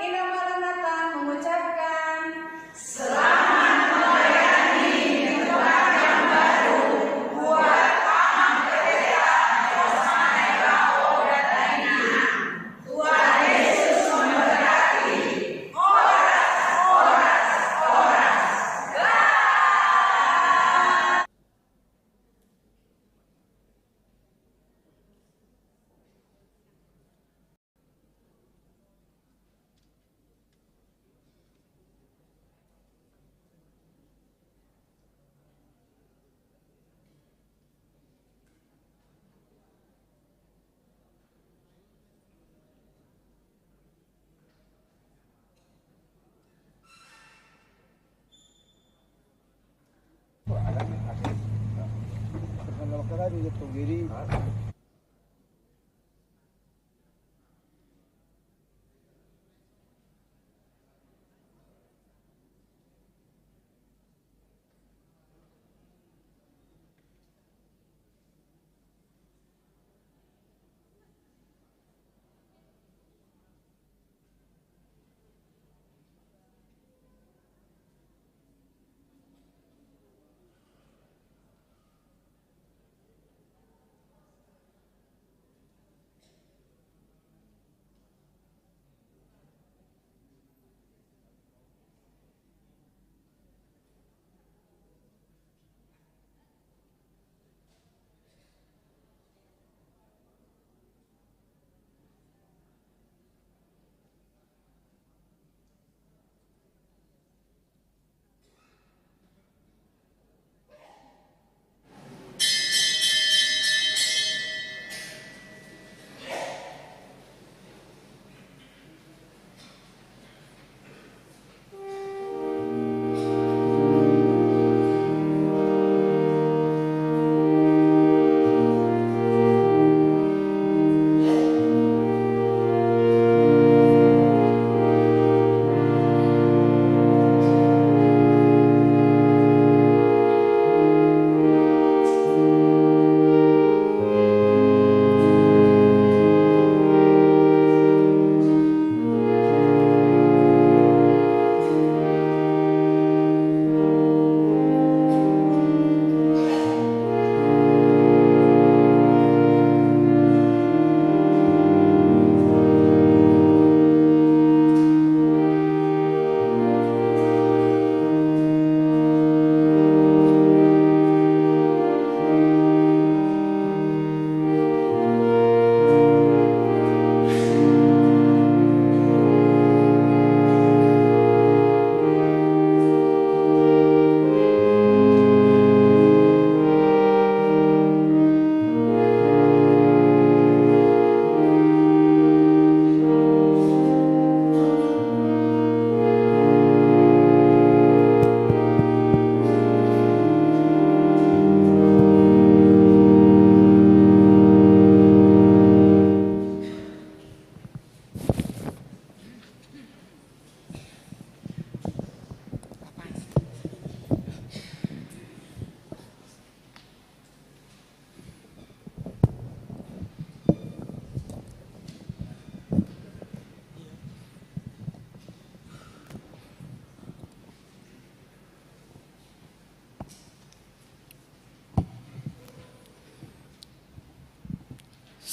Ina Maranatha mengucapkan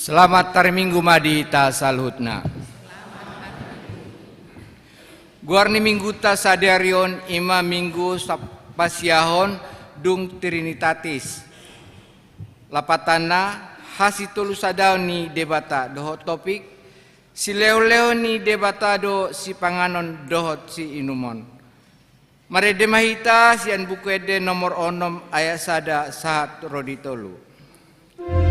Selamat hari Minggu Madi ta salhutna. Guarni Minggu ta sadarion ima Minggu pasiahon dung Trinitatis. Lapatana hasitulu sadaon ni debata dohot topik si leo-leo ni debata do si panganon dohot si inumon. Mare demahita sian buku ede nomor onom ayat sada sahat roditolu. Oh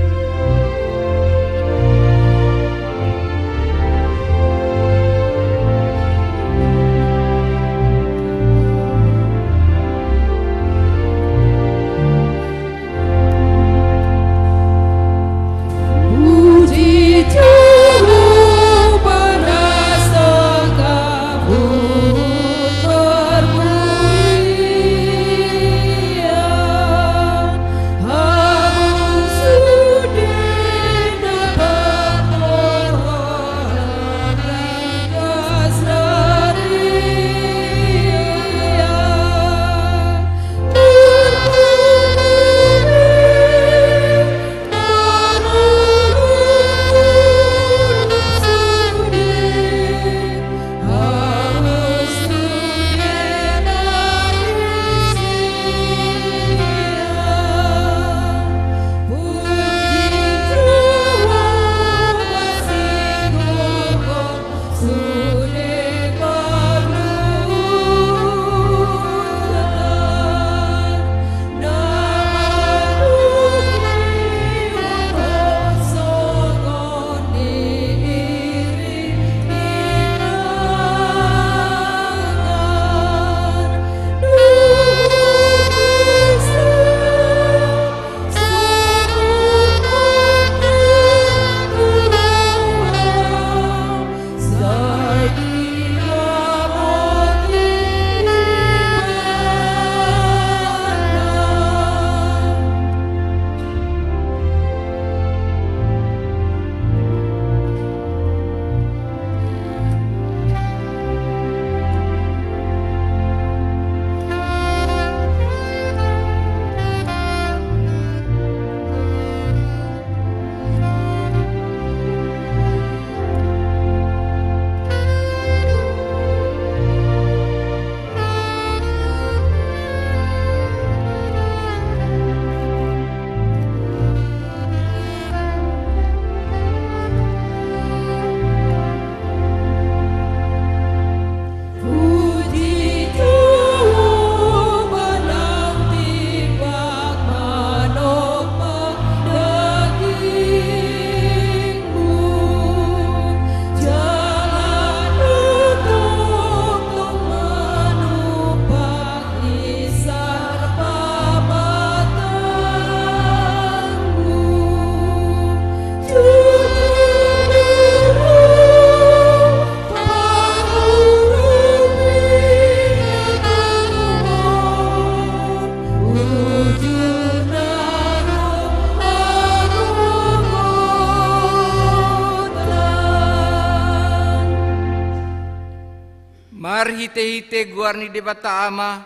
marhite-hite guarni debata ama,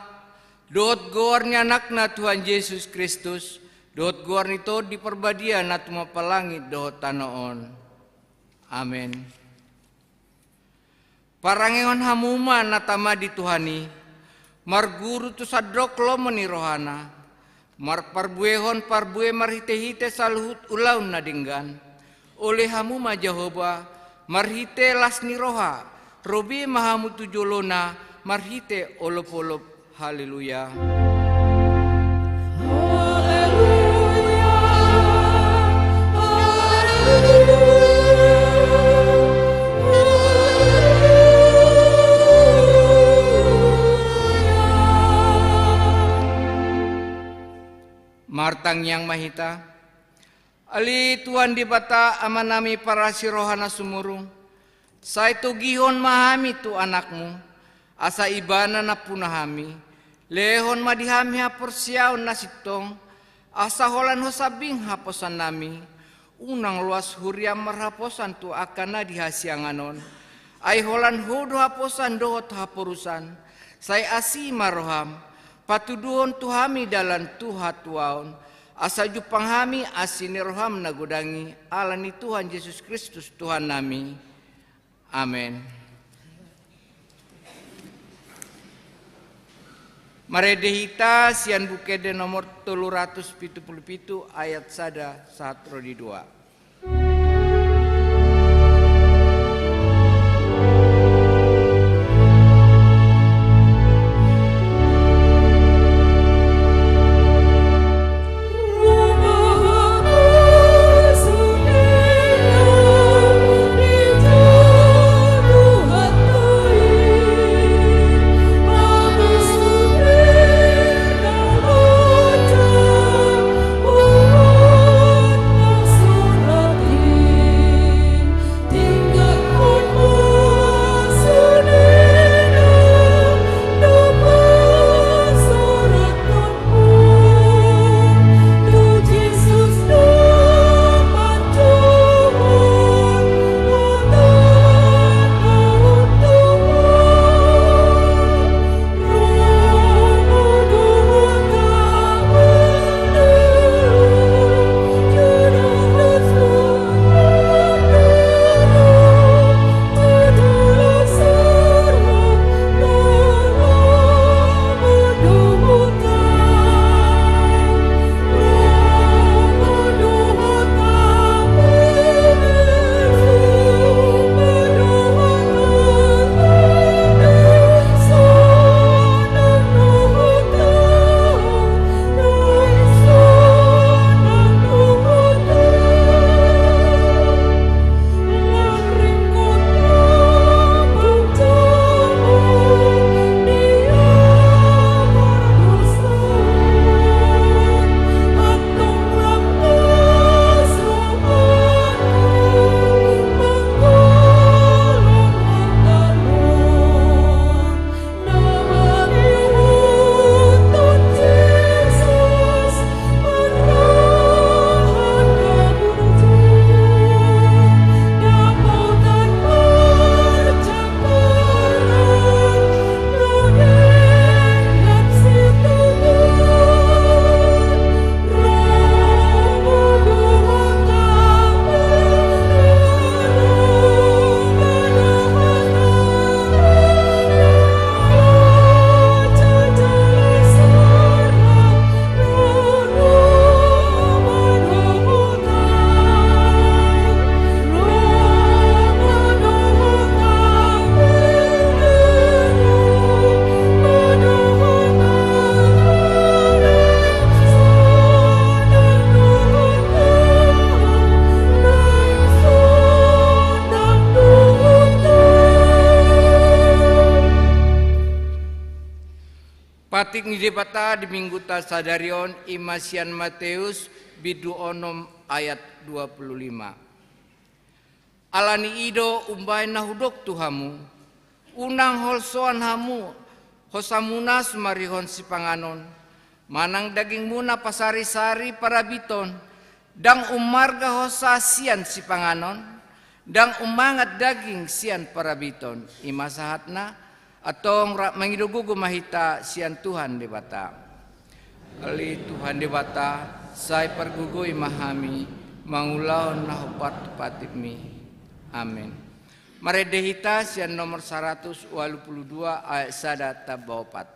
dohot guarni anakna Tuhan Yesus Kristus, dohot guarni to di perbadia na tumapalangit dohot tanoon. Amen. Parangengon hamuma na tama di Tuhani, marguru tu sadrok lo meni rohana, marparbuehon parbue marhite-hite saluhut ulaun na dinggan, oleh hamuma Jehovah, marhite lasni roha, robi mahamu tujolona, marhite olop-olop, haleluya. Martang yang mahita, ali Tuhan di bata amanami para sirohana sumurung, sa ito gihon mahami tu anakmu, asa ibana na punahami, lehon madihami hapursiyaw na sitong, asa holan hosabing haposan nami, unang luas huriam marhaposan tu akan na dihasyanganon, ay holan hudo haposan dohot hapurusan, say asi maroham, patuduhon tuhami dalan tuhatuaon, asa jupang hami asiniroham nagudangi, alani Tuhan Yesus Kristus Tuhan nami. Amen. Maredehita sian bukede nomor 377 ayat sada 1-2. Patik ni debata di minggu tasadarion Imasian Mateus bidu onom ayat 25. Alani ido umbai nahudok tuhamu, unang holsoan hamu, hosamunas marihon si panganon, manang daging muna pasari-sari para biton, dang umarga hosa sian si panganon, dang umangat daging sian para biton, imasahatna, atong mangidugugo mahita sian Tuhan debata. Ali Tuhan debata say pergugoi mahami mangulaon na hupat patipmi. Amin. Maredehita sian nomor 182 ayat 1 tabaopat.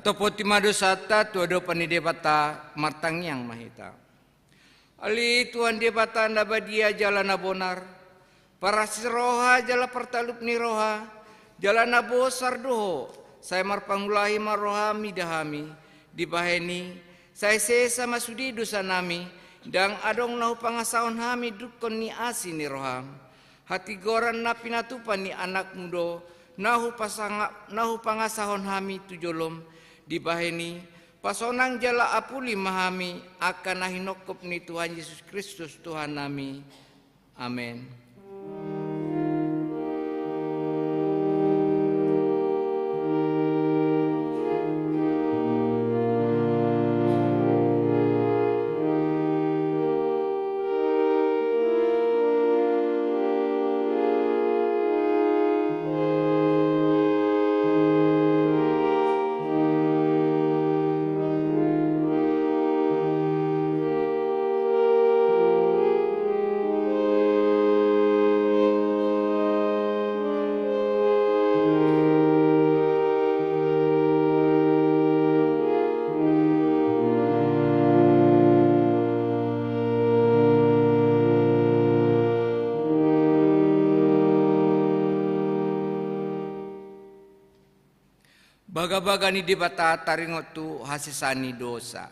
Topoti madosata tuado panidebata martangyang mahita. Ali Tuhan debata nabadia jalan abonar, para siroha jala pertalup ni roha, jalan abo sardoho, saya marpangulahi maroha midahami, dibaheni, saya sesa masudi dosa nami, dang adong nahu pangasahon hami dukon ni asi ni roham, hati goran na pinatupan ni anak mudo, nahu pangasahon hami tujolom, dibaheni pasonang jala apuli mahami akan nahinokop ni Tuhan Yesus Kristus Tuhan nami. Amin. Baga-baga ni debata taringotu hasisani dosa.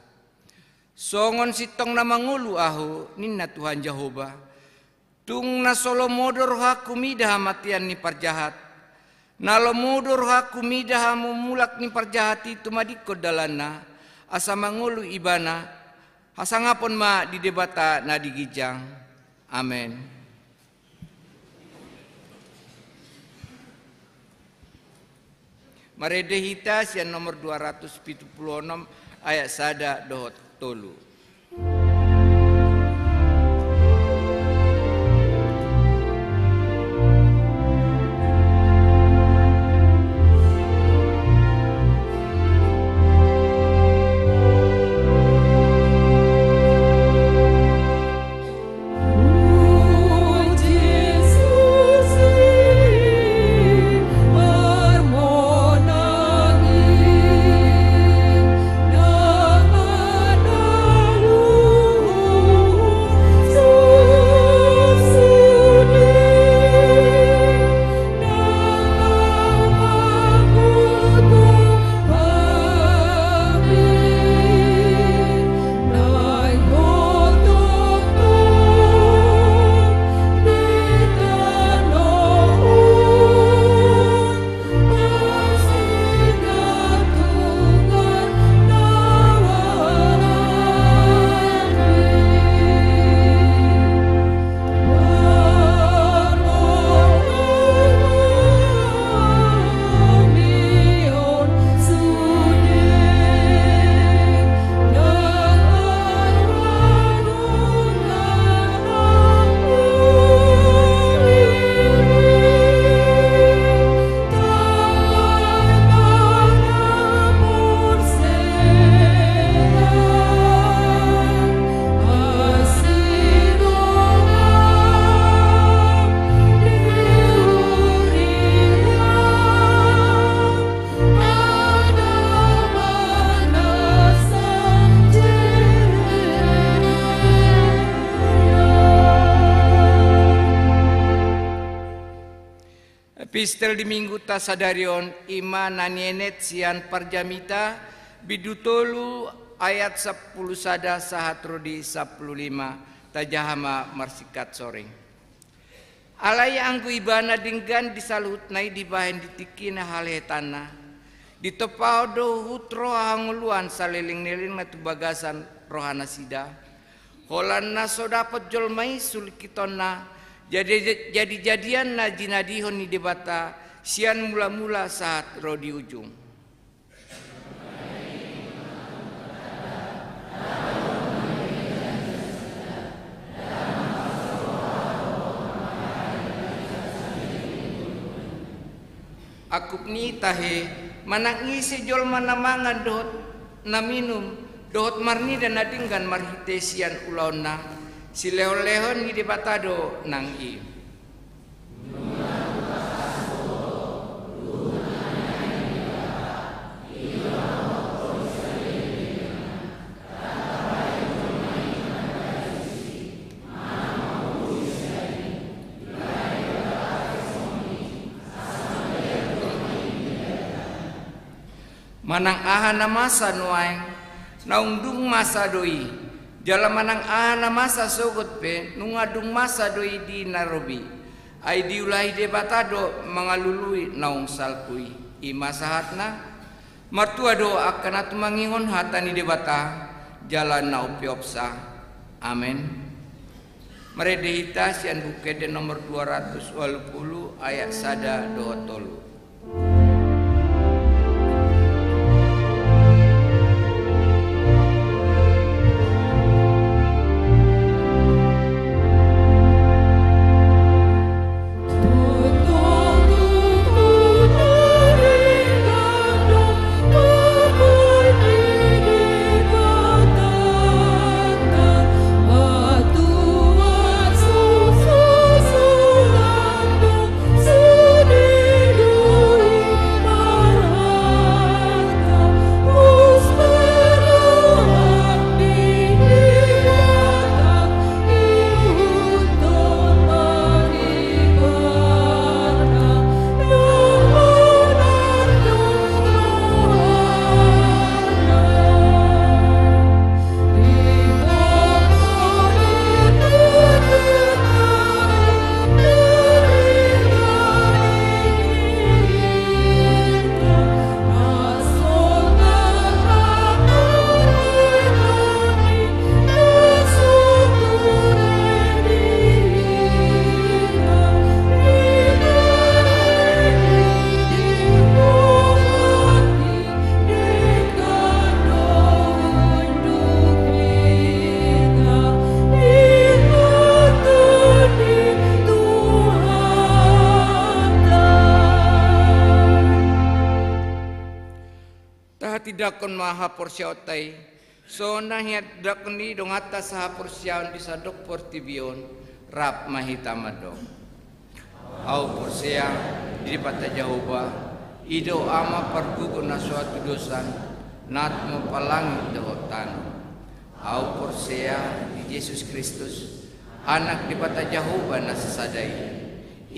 Songon sitong na mangulu ahu ninna Tuhan Jehovah. Tung na solo modor haku midah matian ni parjahat. Nalo modor haku midah mumulak ni parjahat itu madiko dalana. Asa mangulu ibana. Hasangapon ma di debata na digijang. Amen. Maredehita sian nomor 276 ayat 1 dohot tolu. No Pistel di minggu ta sadarion ima nanienet sian parjamita bidutolu ayat 10 sada sahatro di 15 tajahama marsikat soreng. Alaya angku ibana dinggan disalut nai dibahen ditikina haletana. Ditopau do hutro hanguluan saliling-liling na tubagasan rohana sida. Holan na so dapat jolmai sulikitona jadi-jadian na jinadihon ni debata sian mula-mula saat ro di ujung. Akup ni tahe manang isi jol mana mangan dohot na minum dohot marni dan nadinggan marhitesian ulauna si lehon-lehon ni debatado nang i. Manang aha na masa nuaing naungdung masa doi jala manang aha na masa sogot pe nungadung masa doi di Nairobi ay diulahi debatado mangalului naung salpui ima sahatna martua do akan atu mangingon hatani debata jalan na upiopsa amen. Meredehita sian bukede nomor 220 ayat sada doa tolu. Dakon maha porsyaotai so nahiat dakoni dong atas saha porsyaon bisa dok portibion rap mahitamado au porsya di pata Jehovah ido ama pergugun na suatu dosan nat mepalangi dohotan au porsya di Yesus Kristus anak di pata Jehovah na sesadai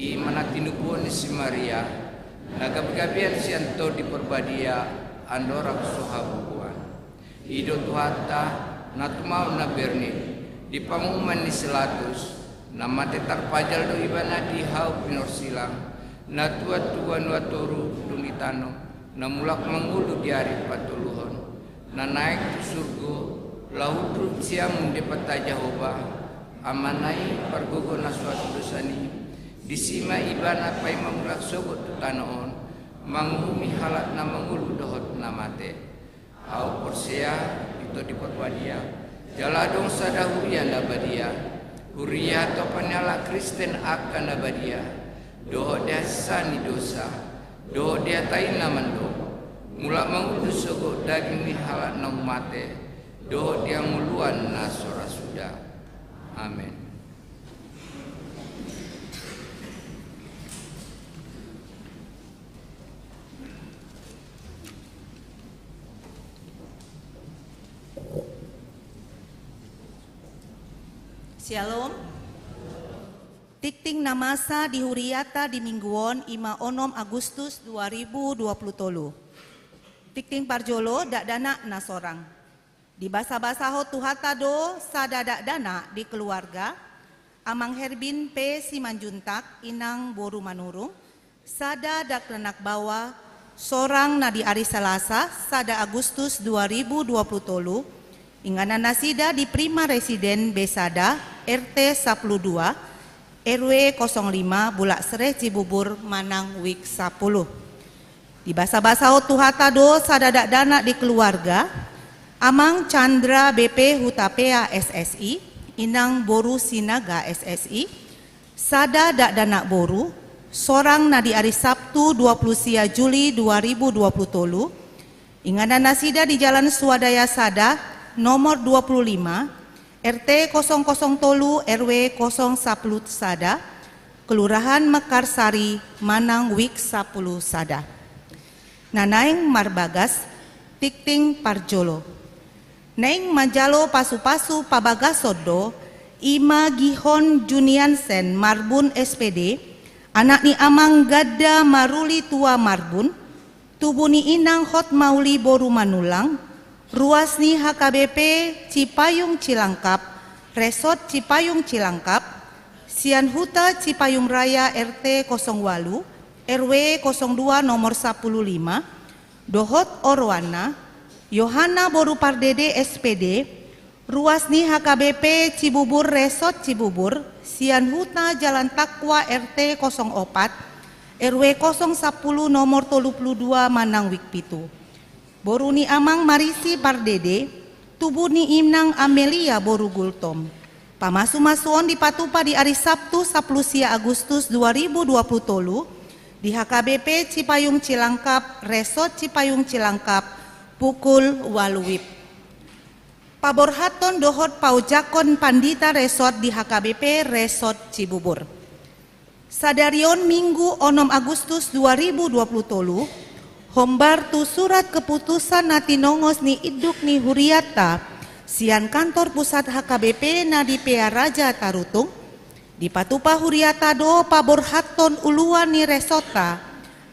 i manatinubuan si Maria nagabi-gabian si anto di perbadia andorak sohabuan ido tuhata natumau na berni di pamuman ni selatus nama tetar pajal do ibana di hau pinor silang na tuan waturu dumitano na mulak mangulu di hari patuluhon na naik tu surgo laudru siam di pata Jehovah amanai pergugo na suatu dosani disima ibana pai mamulak sogot tu tanoon manghumi halat na mangulu dohot namate au porsya itu di perwadia jaladong sadahuria nabadia huria to panala Kristen akan nabadia dohot dasa ni dosa dohot dia taina mando mulak mangulu sogo daging ni halat na mate dohot dia muluan na sora sudah amin. Shalom. Tikting namasa di Huriata di mingguon ima onom Agustus 2020 tolu. Tikting parjolo dak dana na sorang. Di basa-basaho tuhata do sada dak dana di keluarga. Amang Herbin P. Simanjuntak inang boru manurung. Sada dak renak bawa sorang na di hari Selasa sada Agustus 2020 tolu. Ingana nasida di Prima Residen Besada RT 12 RW 05 Bulak Sereh Cibubur Manang Wik 10. Di basa-basa tuhata do sadadak dana di keluarga Amang Chandra BP Hutapea SSI Inang Boru Sinaga SSI Sada dak dana boru sorang na di hari Sabtu 20 sia Juli 2020 tolu. Ingana nasida di Jalan Swadaya Sada nomor 25 RT 003 RW 010 Sada, Kelurahan Mekarsari, Manang Wik 10 Sada. Nanaing Marbagas, Tikting Parjolo. Naing Manjalo Pasu-Pasu Pabagasodo, Ima Gihon Juniansen Marbun SPD, anak ni Amang Gada Maruli Tua Marbun, tubuni Inang Hot Mauli Boru Manulang, Ruasni HKBP Cipayung Cilangkap, Resort Cipayung Cilangkap, Sian Huta Cipayung Raya RT 08, RW 02 nomor 15, Dohot Orwana, Yohana Boru Pardede SPD, Ruasni HKBP Cibubur Resort Cibubur, Sian Huta Jalan Takwa RT 04, RW 010 nomor 32 Manang Wik Pitu. Boruni Amang Marisi Pardede, tubuni Inang Amelia Boru Gultom. Pamasu-masuon di Patupa di hari Sabtu 10 sia Agustus 2020 tolu di HKBP Cipayung Cilangkap, Resort Cipayung Cilangkap, pukul 8 WIB. Paborhaton dohot paujakon pandita resort di HKBP Resort Cibubur. Sadarion Minggu 6 Agustus 2020 tolu, hombar tu surat keputusan natinongos ni iduk ni Huriata sian kantor pusat HKBP na di Pea Raja Tarutung di Patupa Huriata do paborhaton uluan ni resota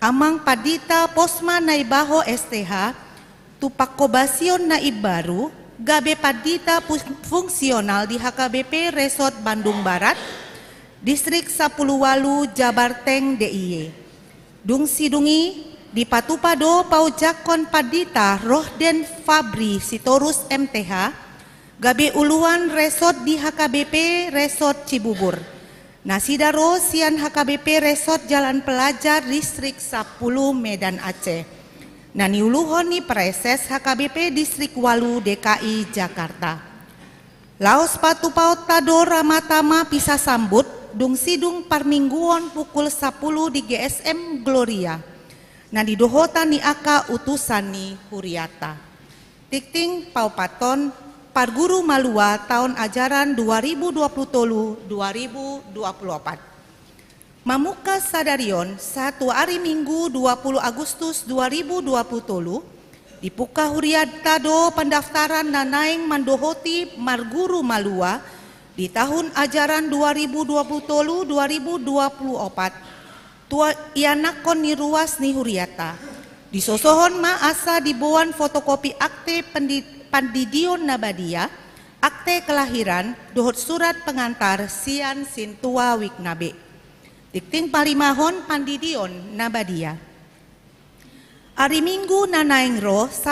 amang padita posma naibaho STH tupakobasion naibaru gabe padita fungsional di HKBP Resort Bandung Barat Distrik 10 Walu Jabarteng DIY dung sidungi di Patupado paujakon padita Rohden Fabri Sitorus MTH gabe uluan resort di HKBP Resort Cibubur. Nasidaro sian HKBP Resort Jalan Pelajar Distrik 10 Medan Aceh. Nani uluhon ni preses HKBP Distrik Walu DKI Jakarta. Laos Patupaut Tado Ramatama pisah sambut dung sidung parmingguon pukul 10 di GSM Gloria. Na didohotan ni aka utusan ni Huriata. Tikting paupaton Parguru Malua tahun ajaran 2020-2024. Mamuka sadarion satu hari Minggu 20 Agustus 2020 tolu dipuka Huriata do pendaftaran nanaing mandohoti Marguru Malua di tahun ajaran 2020-2024. Tua ianakon ni ruas ni Huriata. Disosohon ma asa dibuan fotokopi akte pandidion nabadia, akte kelahiran, dohot surat pengantar sian sintua wiknabe. Dikting palimahon pandidion nabadia. Hari Minggu nanaing ro 10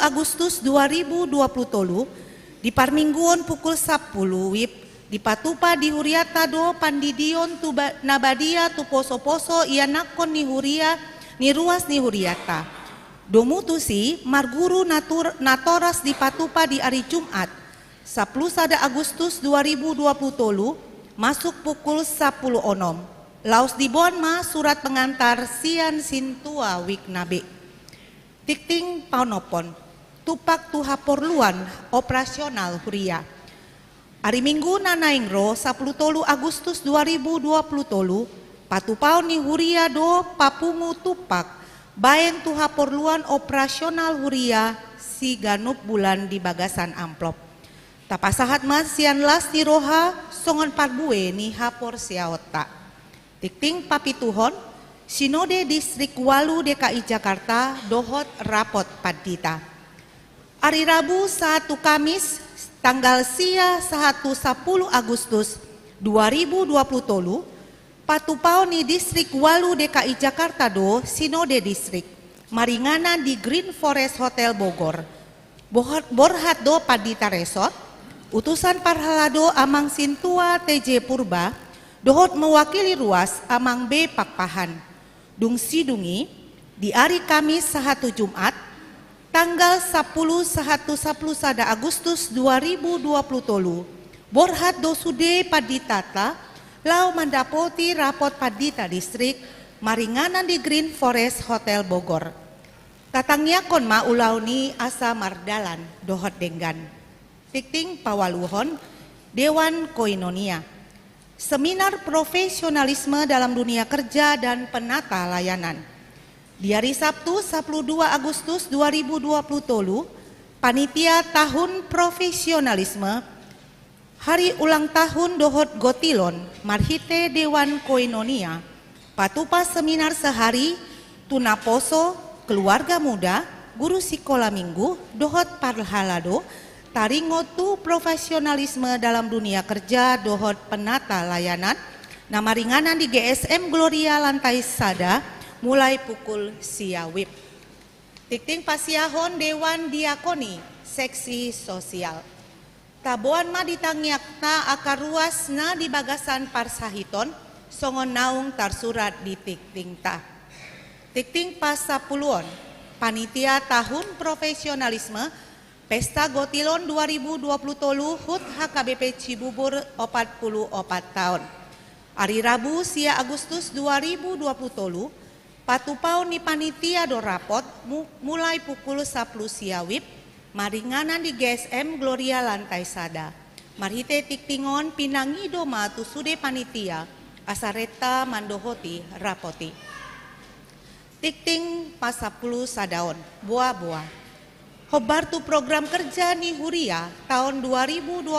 Agustus 2020 tolu di parmingguon pukul 10 WIB di Patupa di Huriata do pandidion tuba nabadia tu poso-poso ianakon ni Huria ni ruas ni Huriata. Domutusi Marguru natoras di Patupa di hari Jumat 10 Agustus 2020 tolu masuk pukul 10 onom. Laos dibuan ma surat pengantar sian sintua wiknabe. Tikting paunopon tupak tuhaporluan operasional Huria. Hari Minggu nanaing ro 10 Agustus 2020 tolu Patupau ni Huria do papungu tupak baen tuhaporluan operasional Huria si ganup bulan di bagasan amplop. Tapasahat mas sian las ni roha songon parbue ni hapor siaota. Tikting papituhon, Sinode Distrik Walu DKI Jakarta dohot rapot padita. Hari Rabu 1 Kamis tanggal sia 1 10 Agustus 2020 patupau ni Distrik Walu DKI Jakarta do Sinode Distrik maringanan di Green Forest Hotel Bogor. Borhat do padita resort utusan parhalado amang sintua TJ Purba dohot mewakili ruas amang B Pakpahan. Dung sidungi di hari Kamis 1 Jumat tanggal 10 Agustus 2020 borhat do sude paditata lau mendapati rapot padita distrik maringanan di Green Forest Hotel Bogor. Tatangnya kon ma ulau ni asa mardalan dohot denggan. Tikting pawaluhon Dewan Koinonia. Seminar profesionalisme dalam dunia kerja dan penata layanan. Di hari Sabtu 12 Agustus 2020 panitia tahun profesionalisme hari ulang tahun dohot Gotilon marhite Dewan Koinonia patupa seminar sehari tunaposo keluarga muda guru sekolah minggu dohot parhalado taringotu profesionalisme dalam dunia kerja dohot penata layanan nama ringanan di GSM Gloria Lantai Sada mulai pukul siawip. Tikting pasiahon Dewan Diakoni seksi sosial. Tabuan ma ditangyakna akar ruas na di bagasan parsahiton songon naung tarsurat di tikting ta. Tikting pasapuluon panitia tahun profesionalisme Pesta Gotilon 2020 HUT HKBP Cibubur 44 tahun. Hari Rabu sia Agustus 2020 patupau ni panitia do rapot mulai pukul 10 siawip maringanan di GSM Gloria Lantai Sada. Marhite tiktingon pinangido matu sude panitia asareta mandohoti rapoti. Tikting pasapulu sadaon buah-buah. Hobartu program kerja ni Huria tahun 2020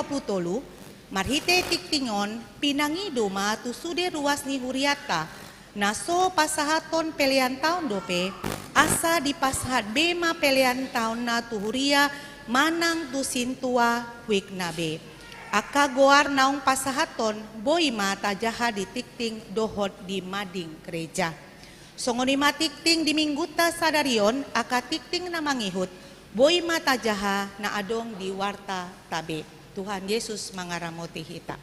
marhite tiktingon pinangido matu sude ruas ni Huriata naso pasahaton pelian tahun dope asa di pasahat bema pelian tahun na tu Huria manang tu sintua wik nabe aka goar naung pasahaton boi mata jaha di tikting dohot di mading gereja songonima tikting di mingguta sadarion aka tikting na mangihut boi mata jaha na adong di warta tabe. Tuhan Yesus mangaramoti hita.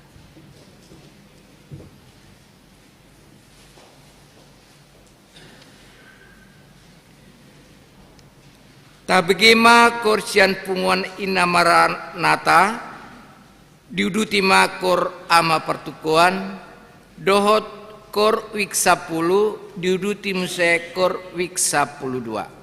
Tabegema korsian punguan inamaranata diuduti makor ama pertukuan dohot kor wik 10 diuduti muse kor wik 12.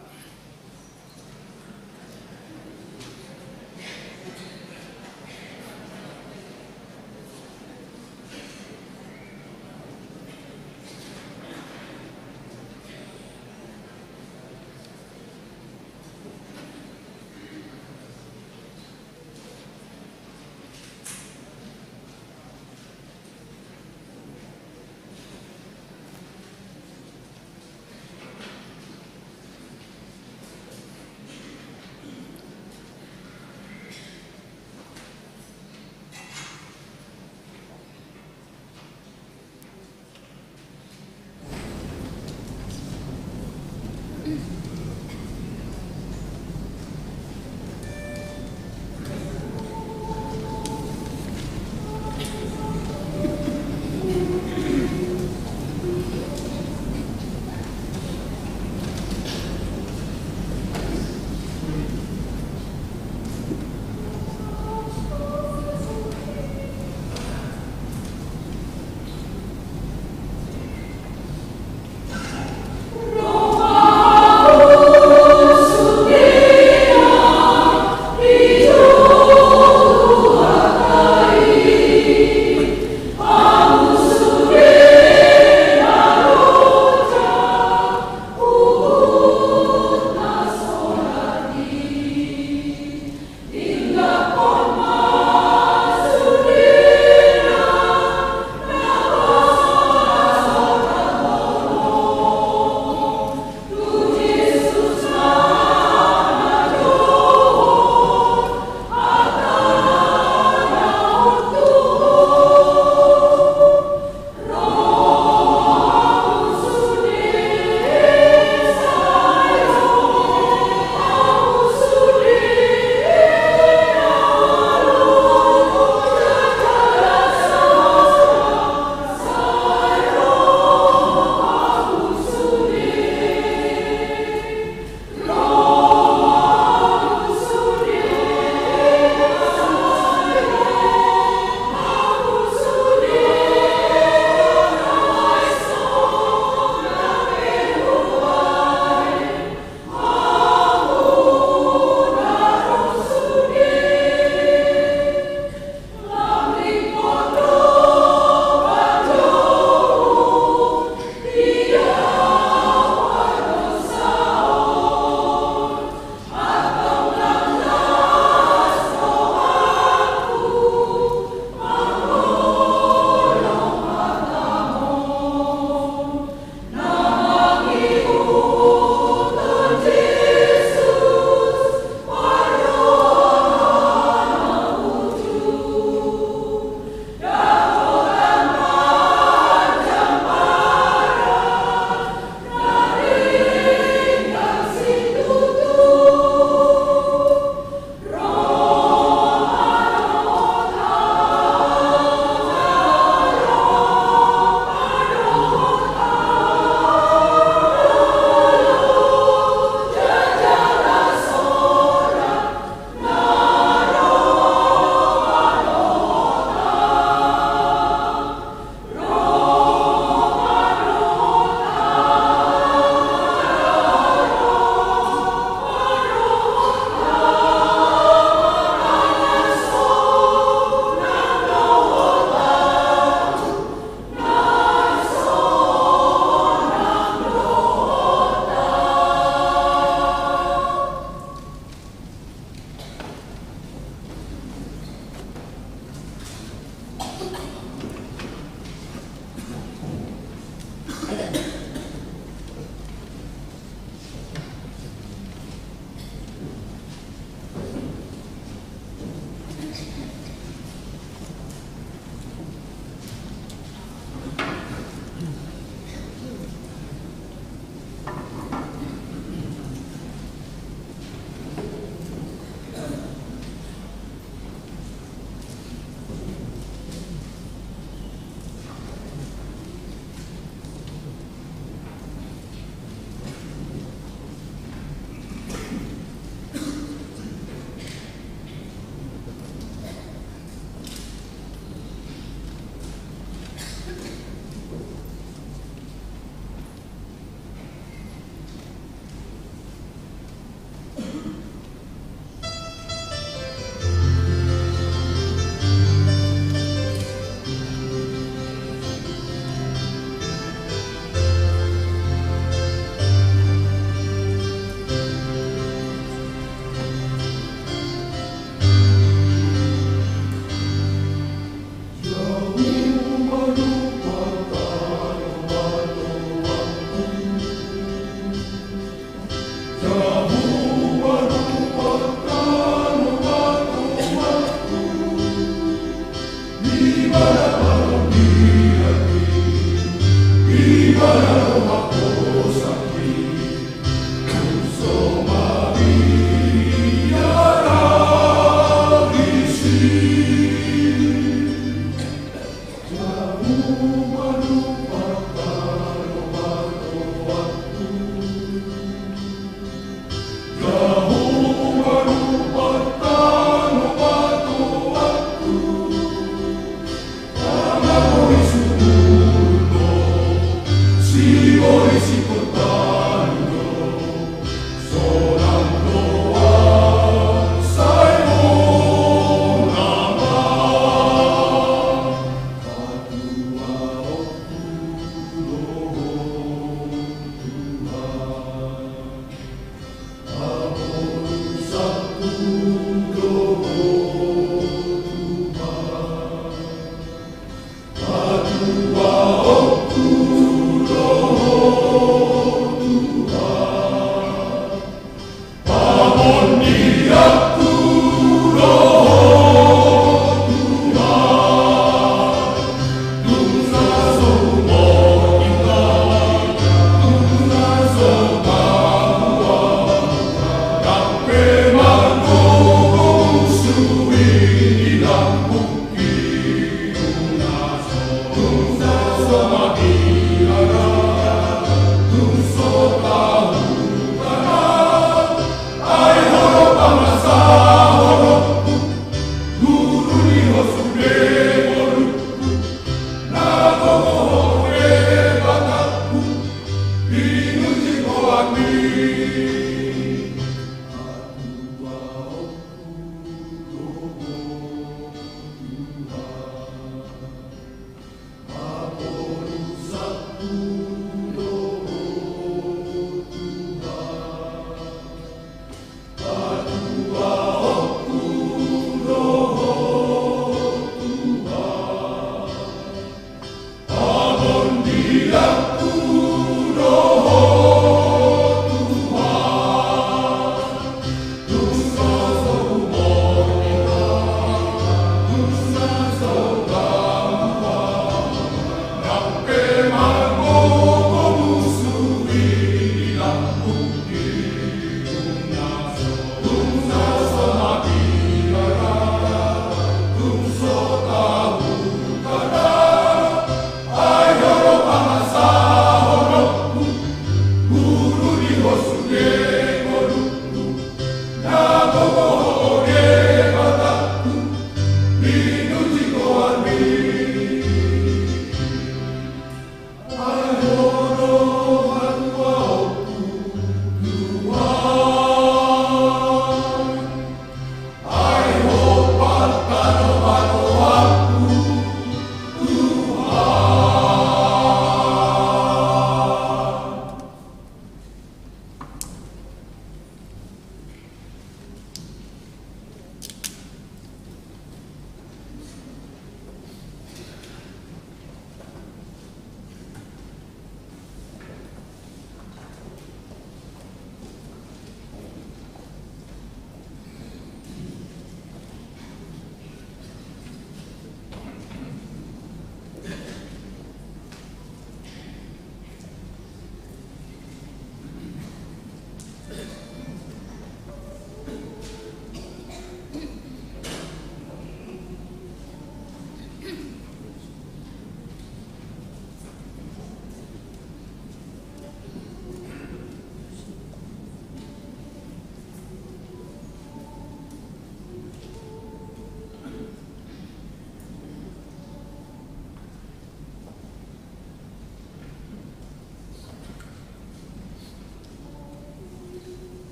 Su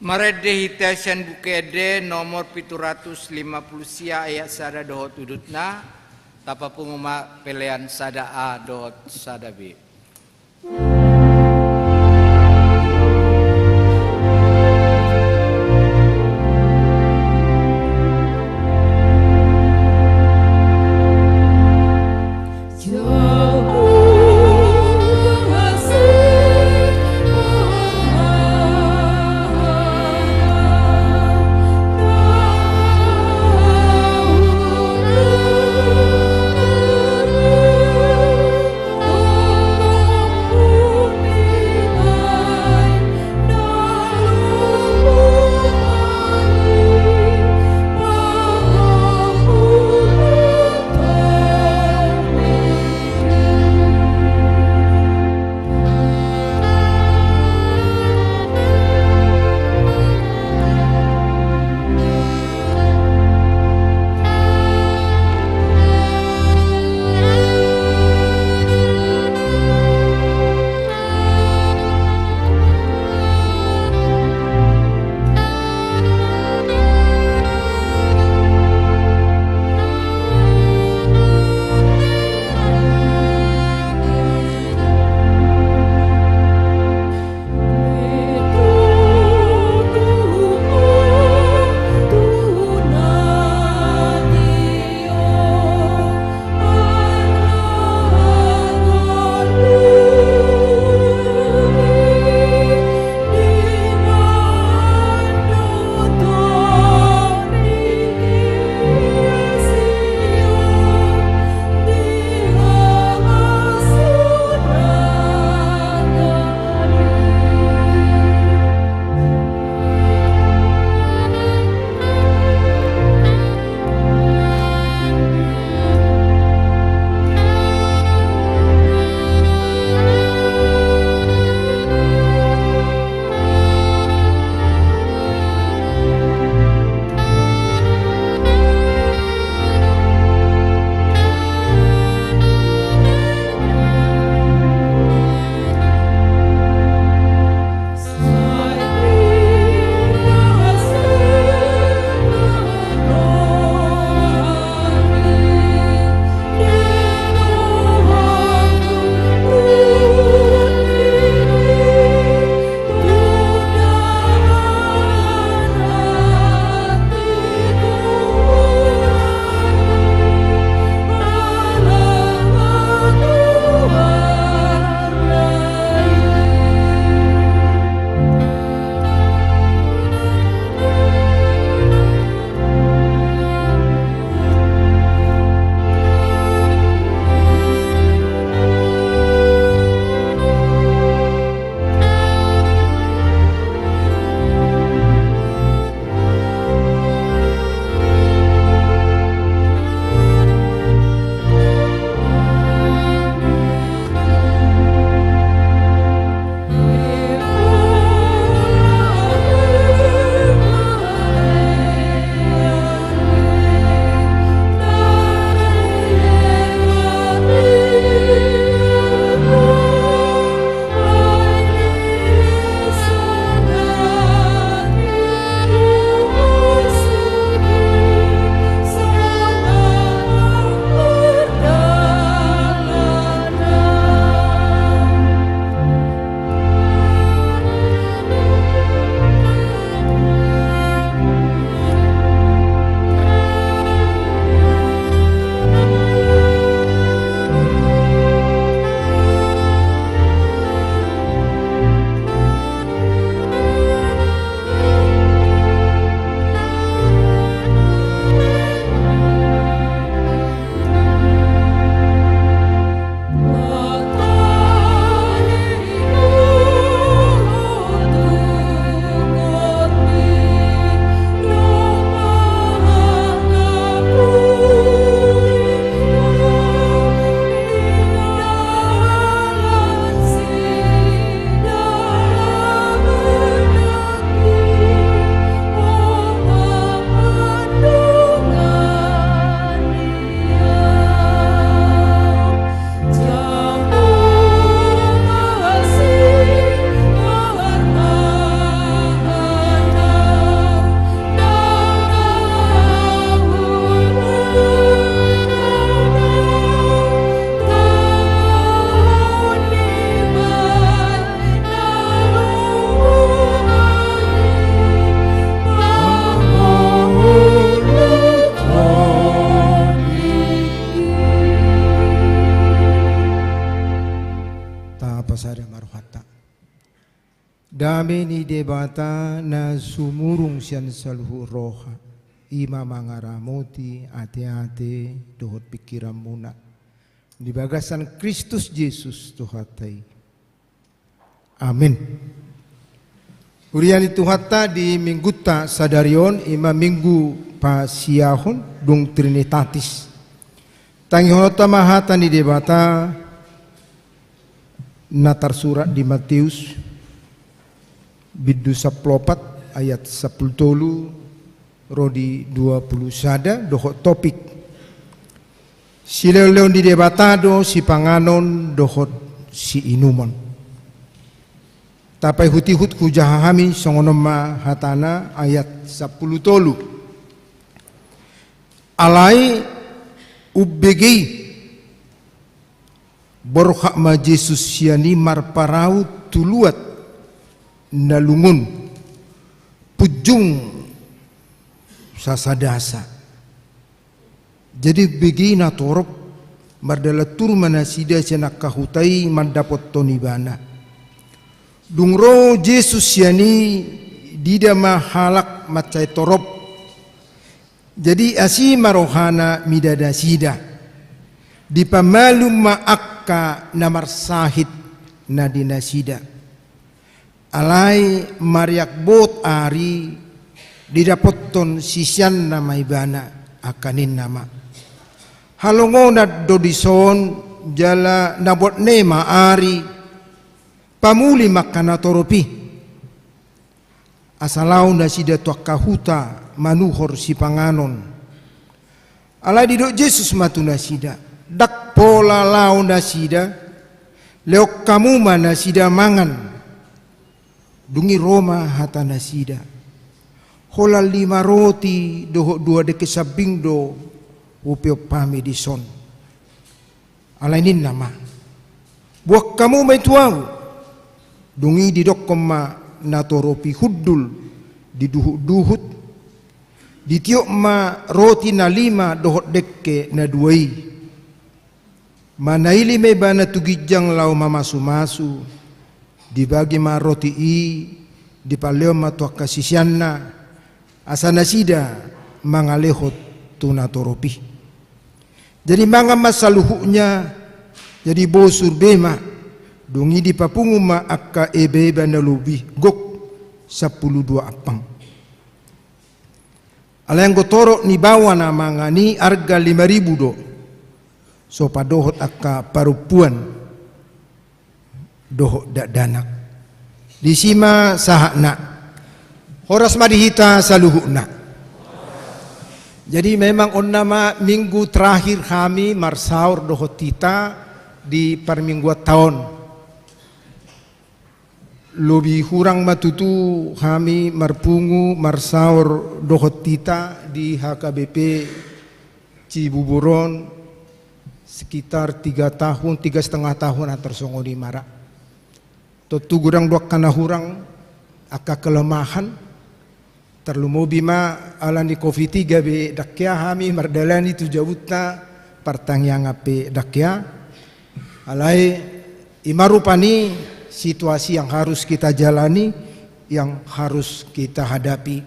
Marede hitasan bukede nomor 750 sia ayat sada dohot udutna tapa penguma pelean sada A dohot sada B. Oh rame ni debata na sumurung sian saluhu roha. Ima mangaramoti ate-ate dohot pikiran muna. Di bagasan Kristus Yesus tuhatai. Amin. Urian itu hatta di mingguta sadarion ima minggu pa siahon dung trinitatis. Tanghonota mahata ni debata natar surat di Matius bidu 14 ayat 10 rodi 20 sada dohot topik si leon di debatado si panganon dohot si inumon tapai hutihut kujahami songonoma hatana ayat 10 tolu alai ubbegi borhak ma Jesus siani marparau tuluat nalungun pujung sasadasa. Jadi begina torop mardala tur manasida senak kahutai mandapot tonibana. Dungro Jesus yani dida mahalak macai torop. Jadi asi marohana midada sida. Di pamalum maakka namar sahid nadina sida. Alai mariak bot ari didapotton sisyan nama ibana akanin nama halongonat dodison jala nabot nema ari pamuli makana toropi asalau nasida tuak kahuta manuhor si panganon alai didok Jesus matu nasida dak pola lau nasida leok kamu mana sida mangan dungi Roma hata nasida holal 5 roti dohok 2 deke sabing do upio pami di son alainin nama buak kamu mai tuau dungi di dokoma natoropi huddul di duhut di tiok ma roti na 5 dohok deke na 2 manaili me bana tugijang lau mamasu-masu dibagi ma roti i di paleo ma tuak kasisyanna asana sida mangalehot tunatoropi. Jadi manga masaluhunya jadi bosur bema dungi di papungu ma akka ebe banalubi gok 12 apang. Alayang gotoro ni bawa na manga ni arga 5.000 do. So padohot akka parupuan dohot dak danak. Di sima sahakna horas madihita saluhukna. Jadi memang onnama minggu terakhir kami marsaur dohotita di permingguan tahun. Lebih kurang matutu kami marpungu marsaur dohotita di HKBP Cibuburon sekitar 3 tahun, 3,5 tahun atau songoni marak. Tutu gurang dua kana hurang aka kelemahan terlalu bima alani COVID-3 be dakya hami mardalani tu jawuta partang yang ape dakya alai imarupani situasi yang harus kita jalani yang harus kita hadapi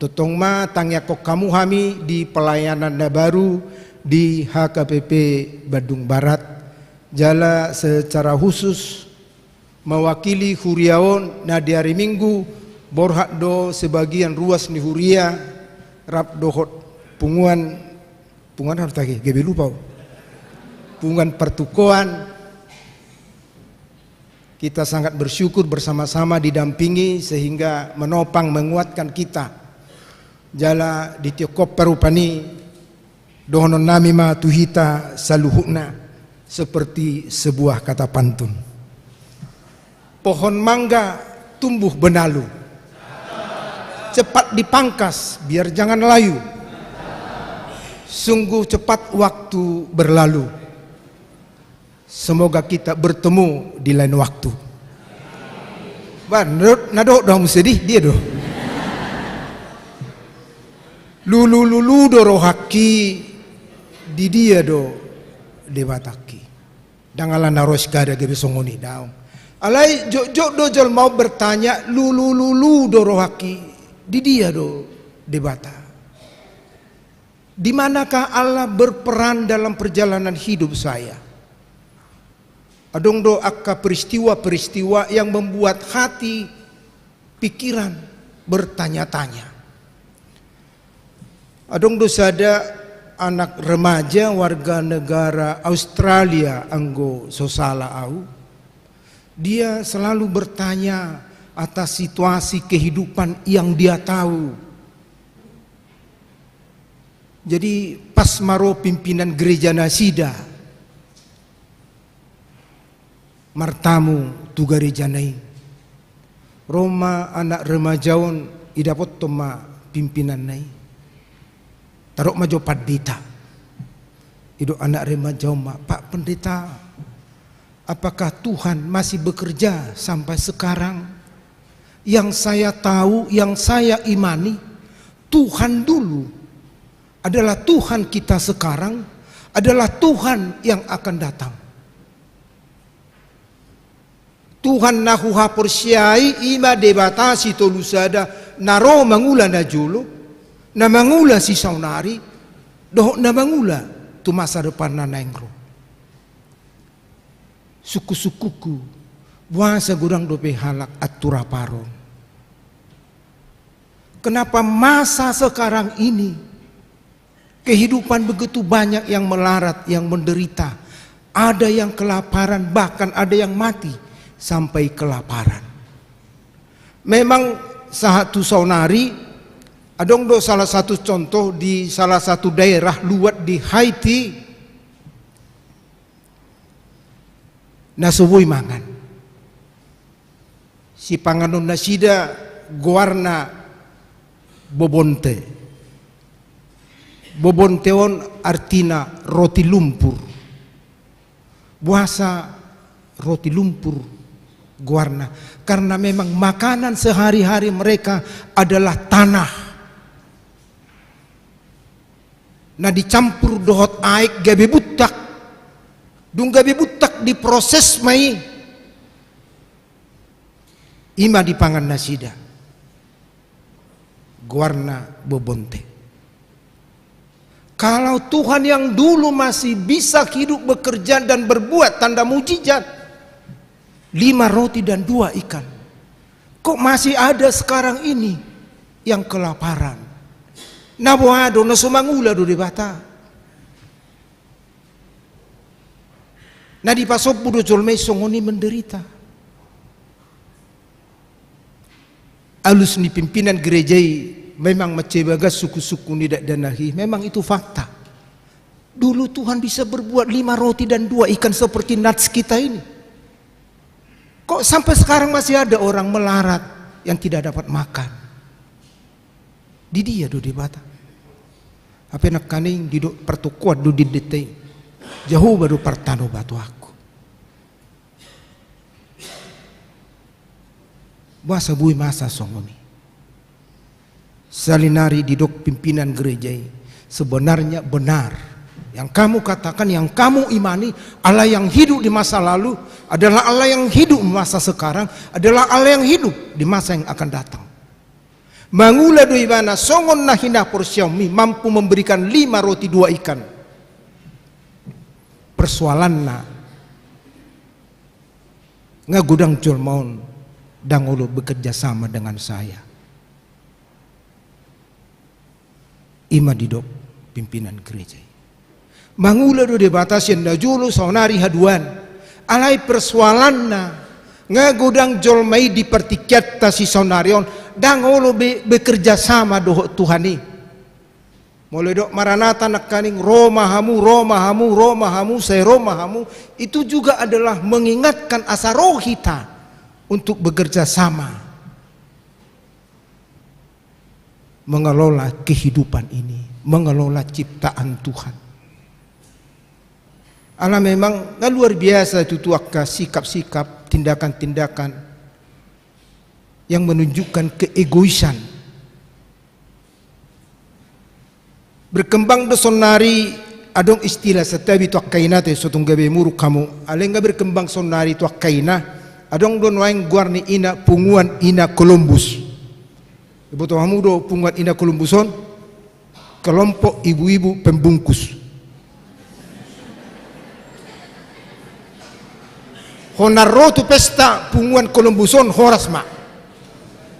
totong ma tangya kok kamu hami di pelayanan baru di HKPP Badung Barat jala secara khusus mewakili Huriaon na di hari Minggu borhak do sebagian ruas ni Huria rap dohot punguan harus lagi gebe lupa punguan pertukuan kita sangat bersyukur bersama-sama didampingi sehingga menopang menguatkan kita jala di tiokop perupani dohonon nami ma tuhita saluhukna seperti sebuah kata pantun pohon mangga tumbuh benalu cepat dipangkas biar jangan layu. Sungguh cepat waktu berlalu. Semoga kita bertemu di lain waktu. Ban, nado dong sedih dia doh. Lulu doro haki di dia do debataki. Dangalan naros kada gebe songoni daung. Alai jok dojol mau bertanya lulu dorohaki di dia do debata. Di manakah Allah berperan dalam perjalanan hidup saya? Adong do akka peristiwa-peristiwa yang membuat hati, pikiran bertanya-tanya. Adong do sada anak remaja warga negara Australia anggo sosala au. Dia selalu bertanya atas situasi kehidupan yang dia tahu. Jadi pas maro pimpinan gereja Nasida martamu tu gereja nai Roma anak remajaon idapot toma pimpinan nai tarok majo pendeta ido anak remajaon ma Pak Pendeta, apakah Tuhan masih bekerja sampai sekarang? Yang saya tahu, yang saya imani, Tuhan dulu adalah Tuhan kita sekarang, adalah Tuhan yang akan datang. Tuhan nahu hapursiai ima debatasi tolusada naro mangula na julu, na mangula si saunari, doh na mangula tu masa depan na naengro. Suku-sukuku buasa gurang dope halak atura paron. Kenapa masa sekarang ini kehidupan begitu banyak yang melarat, yang menderita, ada yang kelaparan, bahkan ada yang mati sampai kelaparan. Memang satu saunari adong do salah satu contoh di salah satu daerah luar di Haiti. Nasubuy mangan si panganon nasida guarna bobonteon artina roti lumpur buasa roti lumpur guarna karena memang makanan sehari-hari mereka adalah tanah nah dicampur dohot aik gabe butak dung gabe butak diproses mai ima dipangan nasida guarna bobonte. Kalau Tuhan yang dulu masih bisa hidup bekerja dan berbuat tanda mujizat 5 roti dan 2 ikan, kok masih ada sekarang ini yang kelaparan? Nabuado na sumangula do di bata. Nah di pasok budo jolmei songoni menderita. Alus ni pimpinan gerejai memang macebagas suku-suku nidak danahi. Memang itu fakta. Dulu Tuhan bisa berbuat 5 roti dan 2 ikan seperti nats kita ini. Kok sampai sekarang masih ada orang melarat yang tidak dapat makan? Di dia do di bata. Apa nak kaning di pertukuat do di detai. Jauh baru pertano batu aku. Bahasa bui masa songoni. Salinari didok pimpinan gereja sebenarnya benar. Yang kamu katakan, yang kamu imani, Allah yang hidup di masa lalu adalah Allah yang hidup di masa sekarang, adalah Allah yang hidup di masa yang akan datang. Mangula do ibana songon nahina porsiami mampu memberikan 5 roti 2 ikan. Persoalanna ngagudang jolmaun dangolo bekerja sama dengan saya. Ima didok pimpinan gereja. Mangula do debatasin na julu saunari haduan. Alai persoalanna ngagudang jolmai dipertiket ta si saunarion dangolo bekerja sama do Tuhani. Mulai dok maranata nakaning Roma hamu saya Roma hamu itu juga adalah mengingatkan asa roh kita untuk bekerja sama mengelola kehidupan ini, mengelola ciptaan Tuhan. Allah memang luar biasa itu tuaka sikap-sikap, tindakan-tindakan yang menunjukkan keegoisan. Berkembang dosonari adong istilah setabi tuak kaina te sotong gabe muruk kamu aleng berkembang sonari tuak kaina Adong don waing guarni ina punguan ina Columbus. Ibu kamu do punguan ina Columbuson, kelompok ibu-ibu pembungkus. Honaro tu pesta punguan Columbuson horas mak.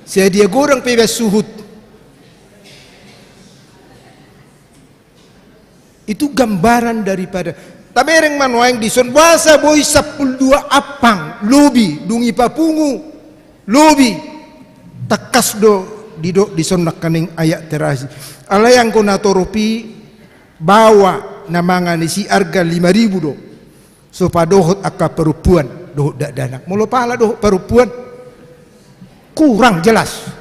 Saya dia goreng pebes suhut. Itu gambaran daripada tamereng manuang di son bahasa boy 12 apang lobi dungi papungu lobi takas do di son nakaning ayat terasi ala yang kona toropi bawa namanga ni si arga 5.000 do so padohot aka perempuan dohot dak danak mulo pala dohot perempuan kurang jelas.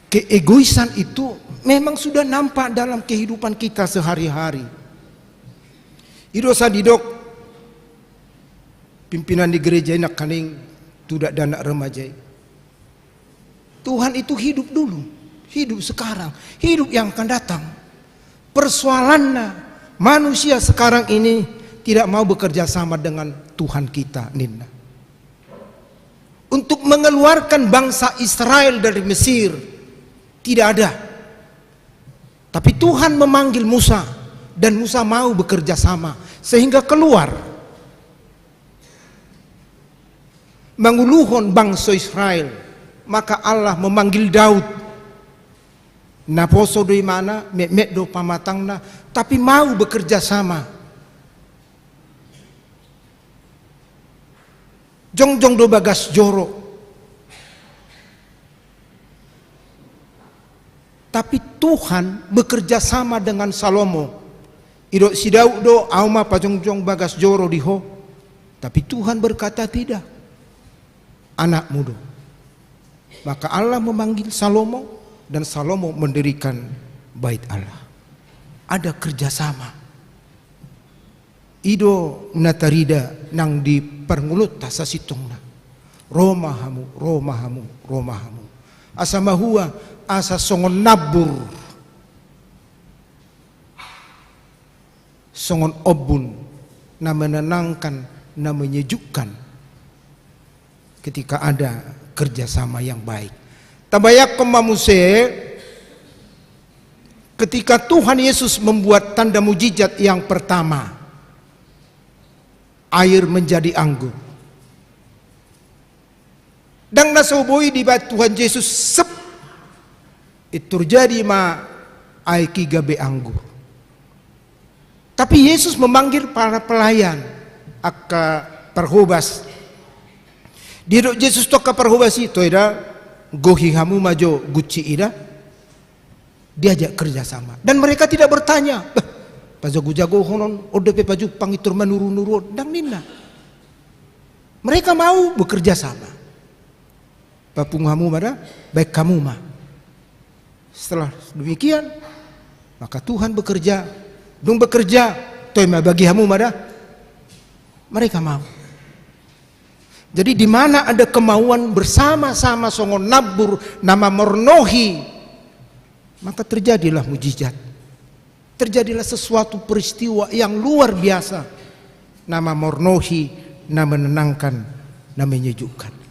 Keegoisan itu memang sudah nampak dalam kehidupan kita sehari-hari. Ido sadidok pimpinan di gereja nak kaning tidak danak remaja. Tuhan itu hidup dulu, hidup sekarang, hidup yang akan datang. Persoalannya manusia sekarang ini tidak mau bekerja sama dengan Tuhan kita, Nina. Untuk mengeluarkan bangsa Israel dari Mesir tidak ada. Tapi Tuhan memanggil Musa dan Musa mau bekerja sama sehingga keluar. Menguluhon bangsa Israel, maka Allah memanggil Daud. Naposo do mana, met do pamatangna, tapi mau bekerja sama. Jongjong do bagas joro. Tapi Tuhan bekerja sama dengan Salomo. Ido si Daud do auma pajongjong bagas joro diho. Tapi Tuhan berkata tidak. Anakmu do. Maka Allah memanggil Salomo dan Salomo mendirikan bait Allah. Ada kerjasama. Ido natarida nang di permulut tasa sitongna. Romahamu, romahamu, romahamu. Asamahua asa songon nabur, songon obun, na menenangkan, na menyejukkan ketika ada kerjasama yang baik. Tabayak kemamuse ketika Tuhan Yesus membuat tanda mujizat yang pertama, air menjadi anggur. Dan nasoboi di bat Tuhan Yesus sep itu terjadi ma aiki gabe anggur. Tapi Yesus memanggil para pelayan aka perhobas. Dia Yesus toka perhobas itu ida gohi hamu majo guci ida. Diajak kerjasama dan mereka tidak bertanya. Pajago-jago honon odepe paju pangitur menurun-nurun dan nina. Mereka mau bekerja sama. Papung hamu mada baik kamu mah. Setelah demikian maka Tuhan bekerja, dung bekerja, toima bagi hamu mada mereka mau. Jadi di mana ada kemauan bersama-sama songon nabur nama mornohi, maka terjadilah mujizat. Terjadilah sesuatu peristiwa yang luar biasa. Nama mornohi, nama menenangkan, nama menyejukkan.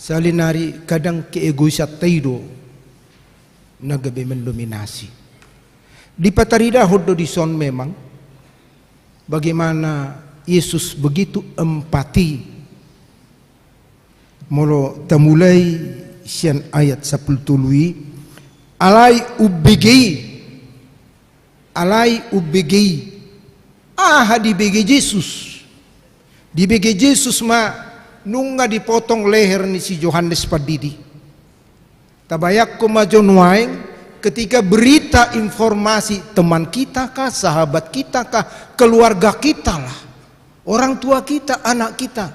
Salinari kadang keegoisat taido nagabe mendominasi. Di Patarida hodo di son memang bagaimana Yesus begitu empati. Molo tamulai sian ayat 10 tului alai ubegei di bege Yesus. Di bege Yesus ma nunga dipotong leher ni si Yohanes Padidi. Tabayak ko majonwaing ketika berita informasi teman kita kah, sahabat kita kah, keluarga kita lah, orang tua kita, anak kita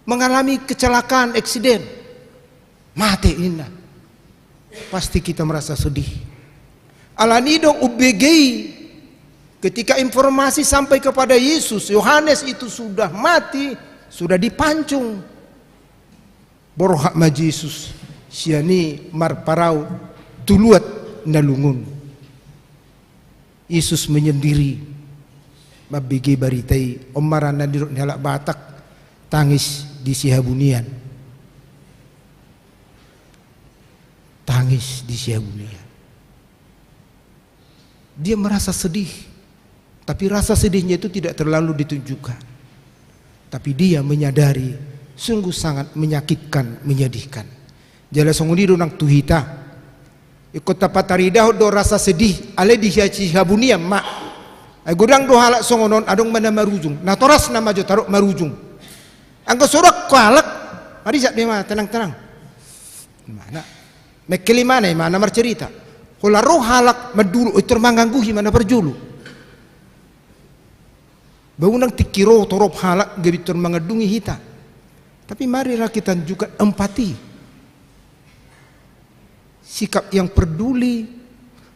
mengalami kecelakaan, eksiden, mati ina, pasti kita merasa sedih. Alanido ubegei ketika informasi sampai kepada Yesus, Yohanes itu sudah mati, sudah dipancung. Borohak ma Yesus siani marparau tuluat nalungun. Yesus menyendiri mabigi baritai omaran na dirok nila Batak tangis di Sihabunian. Tangis di Sihabunian. Dia merasa sedih, tapi rasa sedihnya itu tidak terlalu ditunjukkan. Tapi dia menyadari sungguh sangat menyakitkan, menyedihkan. Jala songuni nang tuhita. Ikut tapatari dah do rasa sedih ale di Sihabunian mak. Ay gudang do halak songonon adong mana marujung. Na toras na majo tarok marujung. Angko sorak kalak. Mari sak dia tenang-tenang. Mana? Mekeli mana marcerita. Kula roh halak madulu itu mangangguhi mana perjulu. Bangunang tikiro torop halak gebitur mangadungi hita. Tapi marilah kita juga empati. Sikap yang peduli,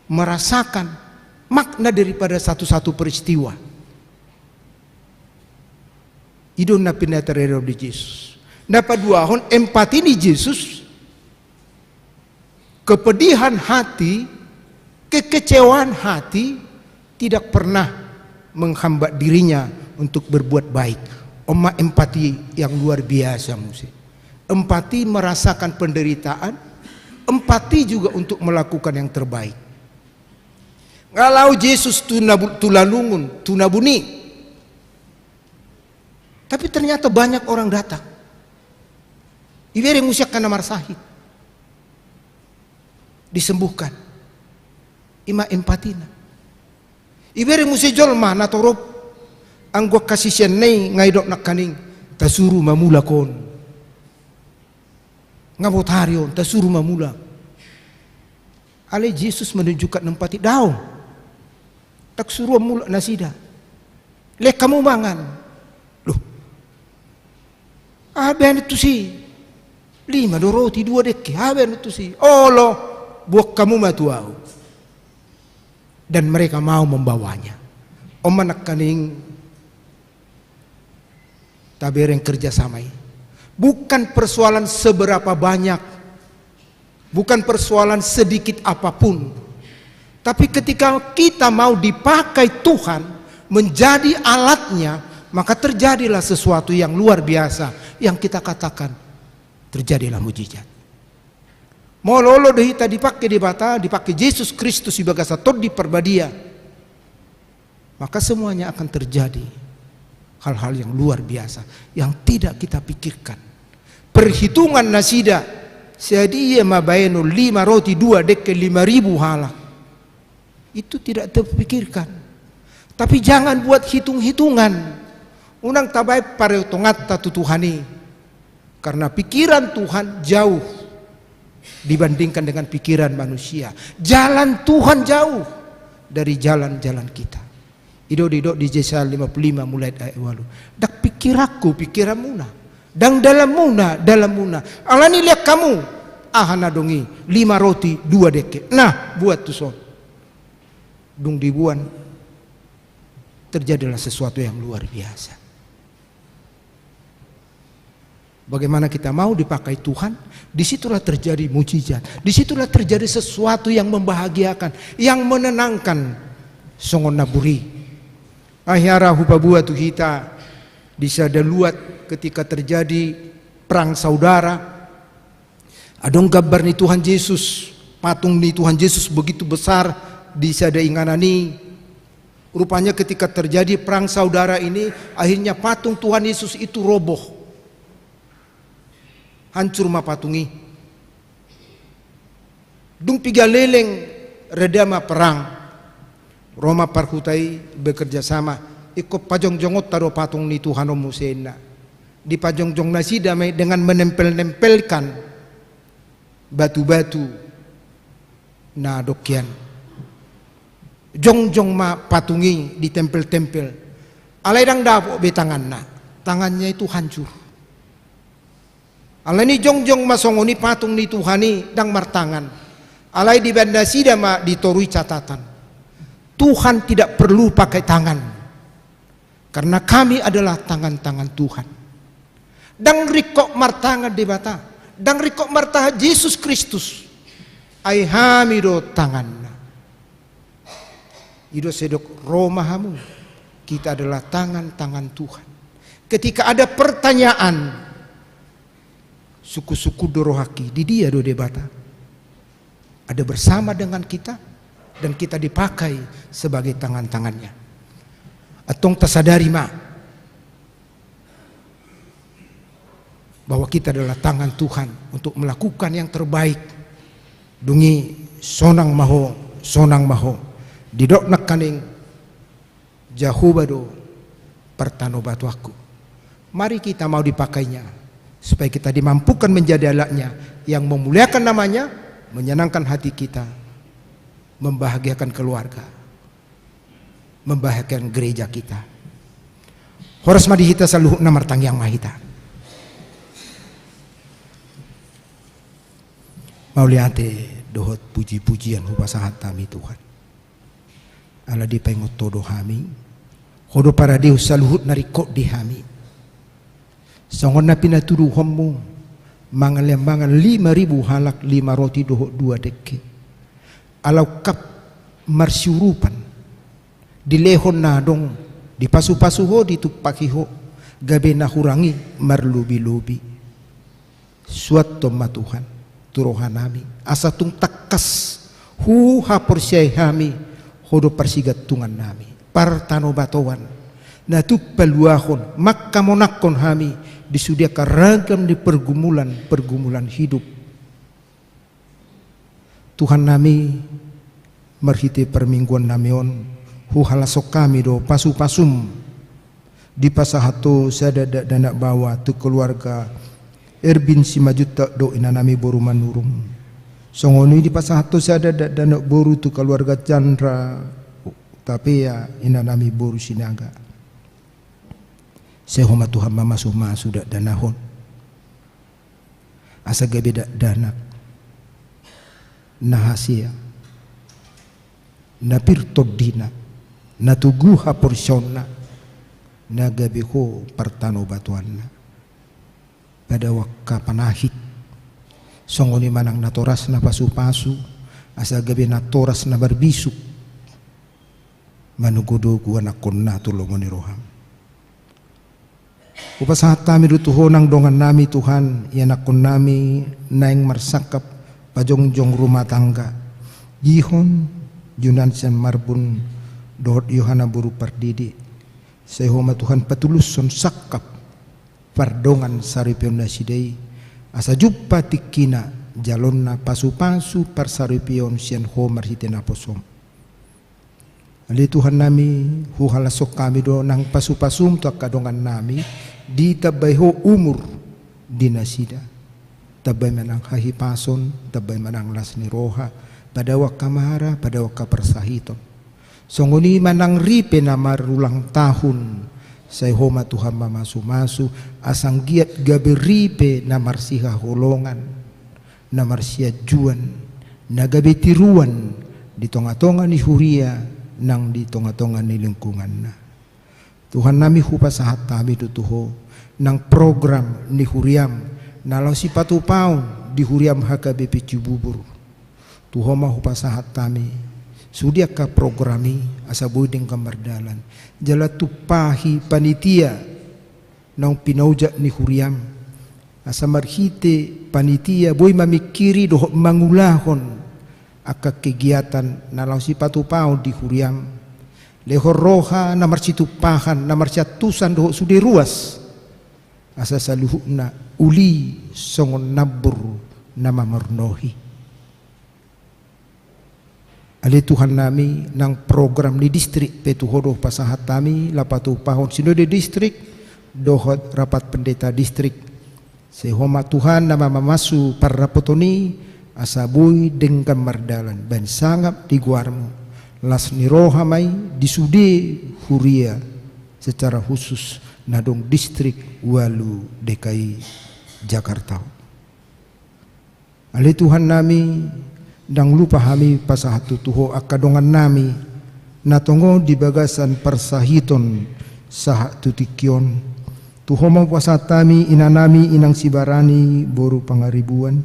merasakan makna daripada satu-satu peristiwa. Itu na pinatarero di Yesus. Napa dua hon empati di Yesus. Kepedihan hati, kekecewaan hati tidak pernah menghambat dirinya untuk berbuat baik. Oma empati yang luar biasa musi. Empati merasakan penderitaan, empati juga untuk melakukan yang terbaik. Kalau Yesus tulalungun, tunabuni. Tapi ternyata banyak orang datang. Ibere musyak kana marsahid. Disembuhkan. Ima empatina. Ibere musik jolma na torop anggo kasisian nei ngaidok nak kaning tasuru mamula kon. Ngabotarion tasuru mamula. Ale Yesus menunjukkan empati daun. Tak suruh mula nasida. Lek kamu mangan. Loh. Aben itu sih. 5 roti 2 deke. Aben itu sih. Oh loh. Buat kamu matuau. Dan mereka mau membawanya. Omanak kaning tabereng kerjasamai. Bukan persoalan seberapa banyak, bukan persoalan sedikit apapun, tapi ketika kita mau dipakai Tuhan menjadi alatnya, maka terjadilah sesuatu yang luar biasa yang kita katakan terjadilah mujizat. Mau lolo dehita dipakai di bata, dipakai Yesus Kristus sebagai satu di perbadia, maka semuanya akan terjadi hal-hal yang luar biasa yang tidak kita pikirkan. Perhitungan nasida sedia mabayenu 5 roti 2 deke 5.000 halak itu tidak terpikirkan. Tapi jangan buat hitung-hitungan. Unang tabai paretongat tatu Tuhani, karena pikiran Tuhan jauh dibandingkan dengan pikiran manusia. Jalan Tuhan jauh dari jalan-jalan kita. Ido di Yesaya 55 mulai ayat 8. Dak pikiraku pikiran muna. Dang dalam muna. Alani lihat kamu. Ahana dongi 5 roti 2 deke. Nah buat tuson. Dung dibuan. Terjadilah sesuatu yang luar biasa. Bagaimana kita mau dipakai Tuhan, disitulah terjadi mujizat, disitulah terjadi sesuatu yang membahagiakan, yang menenangkan. Songon naburi. Ahyara hupabua tu kita bisa daluat ketika terjadi perang saudara. Adong gambar ni Tuhan Yesus, patung ni Tuhan Yesus begitu besar bisa dainganani. Rupanya ketika terjadi perang saudara ini, akhirnya patung Tuhan Yesus itu roboh. Hancur mapatungi. Dung piga leleng redama perang. Roma parkutai bekerja sama. Ikut pajong-jongot taruh patung ni Tuhan Musena. Di pajong-jong nasi damai dengan menempel-nempelkan batu-batu. Nah dokian. Jong-jong ma patungi ditempel-tempel. Alai dang dapok betangan na. Tangannya itu hancur. Alai ni jong-jong masongoni patung ni Tuhani dang martangan. Alai di banda sida ma ditorui catatan. Tuhan tidak perlu pakai tangan. Karena kami adalah tangan-tangan Tuhan. Dang rikok martangan di bata. Dang rikok martaha Yesus Kristus. Ai hamido tangan. Ido sedok Roma hamu. kita adalah tangan-tangan Tuhan. Ketika ada pertanyaan, suku-suku dorohaki di dia do debata ada bersama dengan kita dan kita dipakai sebagai tangan-tangannya. Atong tasadari ma bahwa kita adalah tangan Tuhan untuk melakukan yang terbaik. Dungi sonang maho didok nak kaning Jehovah do pertanobatu aku. Mari kita mau dipakainya supaya kita dimampukan menjadi alatnya yang memuliakan namanya, menyenangkan hati kita, membahagiakan keluarga, membahagiakan gereja kita. Horas madihita saluhuk namartang yang mahita. Mauliate dohot puji-pujian hubasahat kami Tuhan. Ala di pengot todo kami. Hodo para Deus saluhut narikot di kami. Songon na pinaturu homo mangalembangan 5.000 halak 5 roti dohot 2 deke. Alau kap marsyurupan dilehon na dong di pasu-pasu ho ditupaki ho gabe na hurangi marlubi-lubi. Suat toma Tuhan turohan nami asa tung takas hu hapor syai kami hodo persigat tungan nami partanobatowan na tu peluahon makkamonakon kami disediakan ragam di pergumulan hidup. Tuhan nami merhiti permingguan namion hu halasok kami do pasu-pasum di pasahato sadada danak bawa tu keluarga Erbin Simajuta do inanami boru manurum. Songoni di pasahato sadada danak boru tu keluarga Chandra tapi ya inanami boru sinaga. Sehoma Tuhan mama suma sudah danahon. Asa gabe danak. Nahasia. Napirtodina. Natuguha porsyona. Nagabiho partanobatuanna. Pada wakka panahit. Songoni manang natoras na pasu-pasu. Asa gabe natoras na barbisuk. Manugodo guan akon na tulungon ni roham. Upasahat kami dutuho ng dongan nami Tuhan, yanakon nami naing marsakap pajongjong rumah tangga. Jihon, junan sen marbun, dohot Yohana buru pardidi. Sehoma Tuhan patuluson sakap, pardongan saripion na sidei. Asa jumpa tikina, jalon na pasu-pasu parsaripion siyan homar hitinaposom. Ali Tuhan nami, huhalasok kami do nang pasu-pasum to kadongan nami, di tabay ho umur di nasida. Tabay manang hahipason, tabay manang las ni roha, padawak kamahara, padawak kapersahiton. Songoni manang ripe na marulang tahun, say homa Tuhan mamasu-masu, asang giat gabi ripe na marsiha holongan, na marsia juan, na gabi tiruan, di tonga-tonga ni huria, nang di tonga-tonga ni lingkungan na. Tuhan nami hupasahat kami tutuho nang program ni huriam nalau si patupaun di huriam HKBP Cibubur. Tuho mah hupasahat kami sudia ka programi asa buding kamardalan jala tupahi panitia nang pinauja ni huriam asa marhite panitia boy mamikiri doh mangulahon aka kegiatan nalau si patupaun di huriam lehor roha na marcitupahan na marciatusan doh sude ruas asa saluhuna uli songon nabur na mamarnohi. Ali Tuhan nami nang program di distrik petuhodoh pasahat kami lapatu pahon sinode distrik dohot rapat pendeta distrik sehoma Tuhan nama mamasu parrapotoni asabui dengkan mardalan ben sangap di guarmu las niroha mai disude huria secara khusus nadong distrik Walu DKI Jakarta. Ali Tuhan nami dang lupa kami pasahatu tuho akadongan nami natongo di bagasan persahiton sah tutikyon tuho mau pasatami inanami inang sibarani boru pangaribuan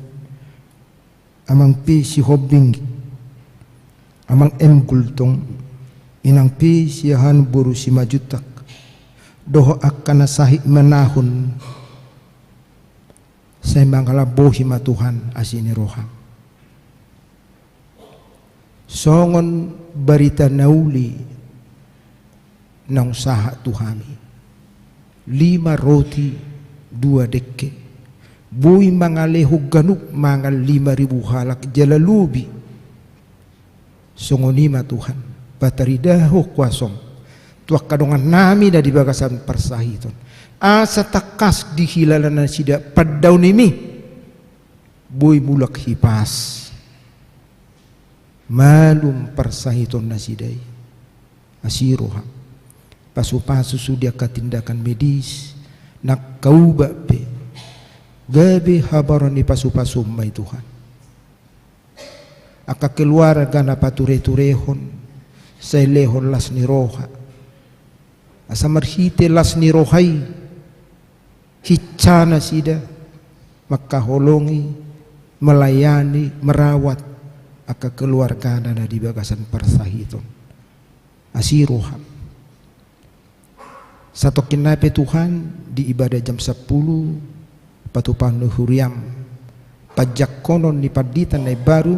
amang pi si hobing amang em gultong inang pi siahan buru si majutak doho akan sahik menahun saya mangala bohi ma Tuhan asini roham songon barita nauli nang saha Tuhami 5 roti 2 dekke bui mangaleho ganuk mangal 5.000 halak jalalubi songonima Tuhan bataridaho kuasom tuak kadongan nami dari bagasan persahiton asa takas dihilalana sida paddaun imi bui mulak hipas malum persahiton nasidai asiroha pasu-pasu sudia katindakan medis nak kau bape gabe habaran ni pasu-pasu mai Tuhan aka keluarga na pature-turehon say lehon las ni roha asa marhite las ni rohai hicana sida makaholongi melayani merawat aka keluarga na di bagasan persahiton asiroham satu kinape Tuhan di ibadah jam 10 patupan nuhuriam pajak konon ni padita na baru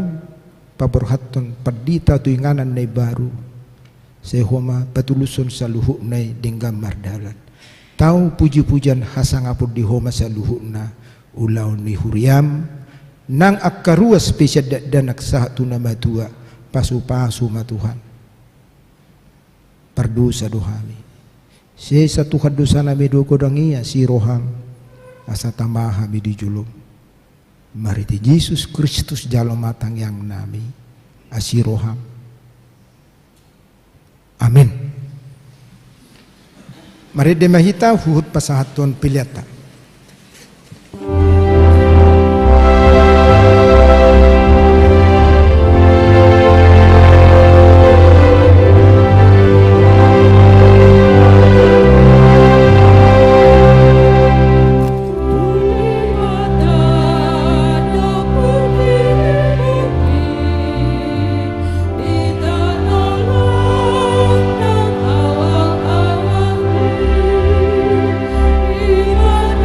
paborhaton padita tuinganan na baru sehoma patuluson sa luhu na dinggam mardalan tau puji-pujian hasangapod di homa sa luhu na ulaw ni huriam nang akarua spesial danak satu nama tua pasu-pasu ma Tuhan pardosa dohami se satu dosa nami do kodangia si roham asa tambaha mi di julum mari ti Yesus Kristus jalo matang yang nami asiroham amin mari demahita huhut pasahaton piliata Iman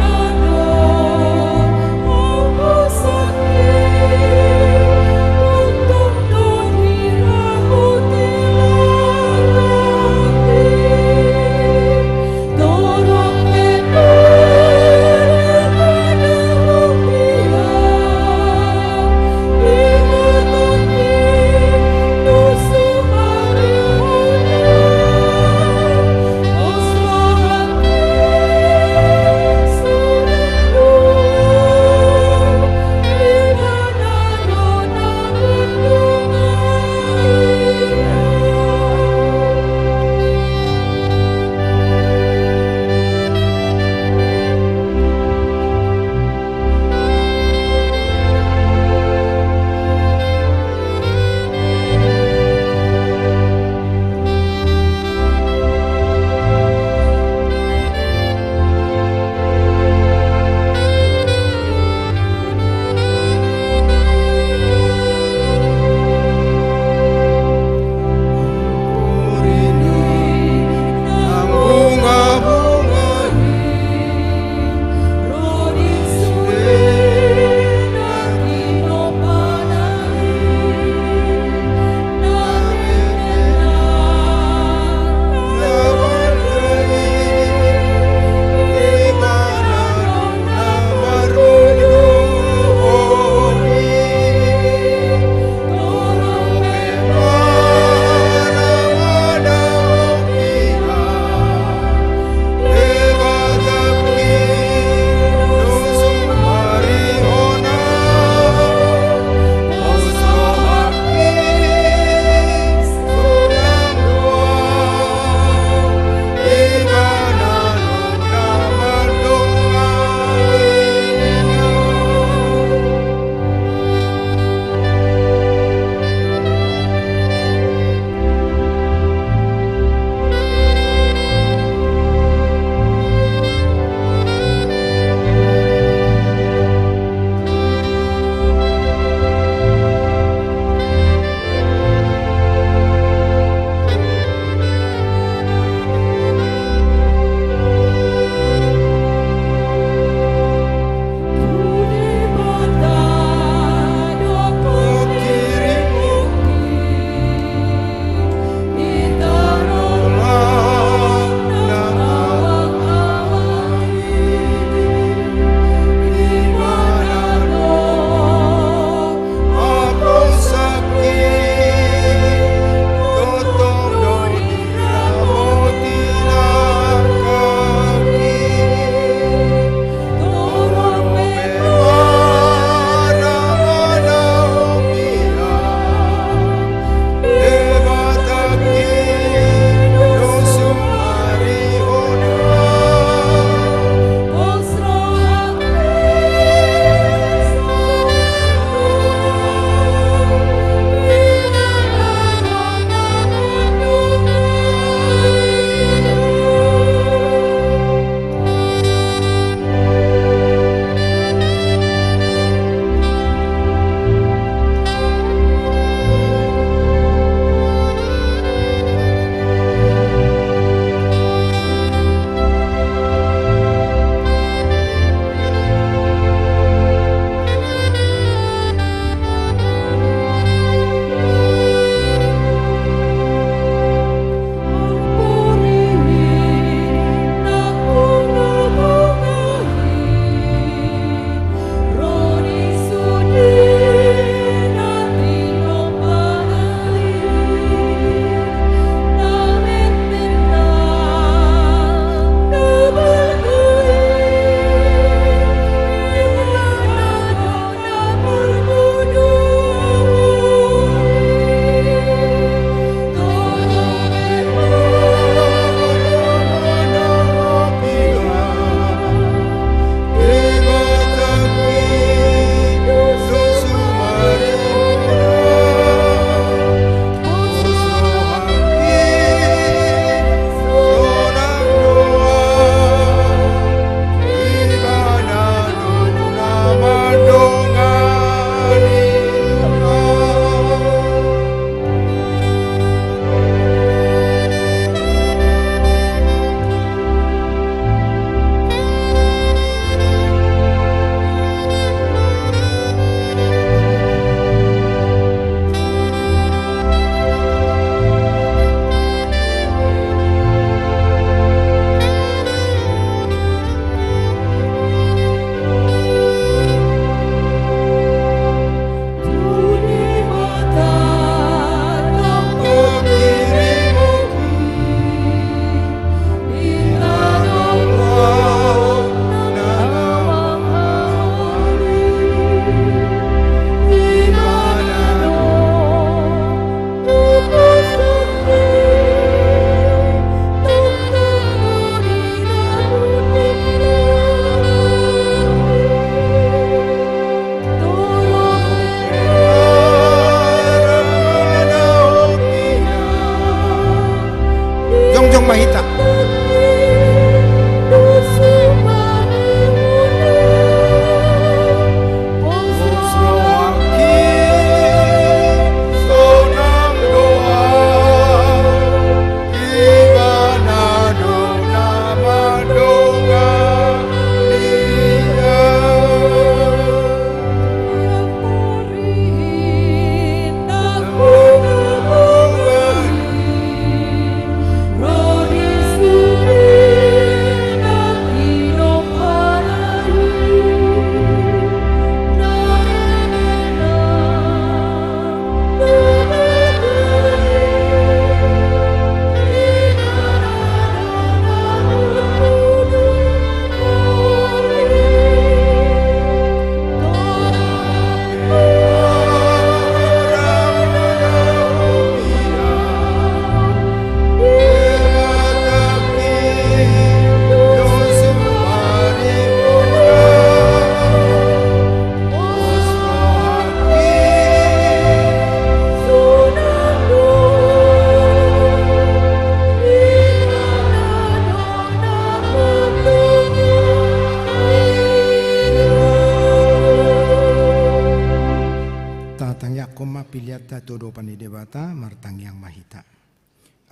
hita todo pani debata martang yang mahita.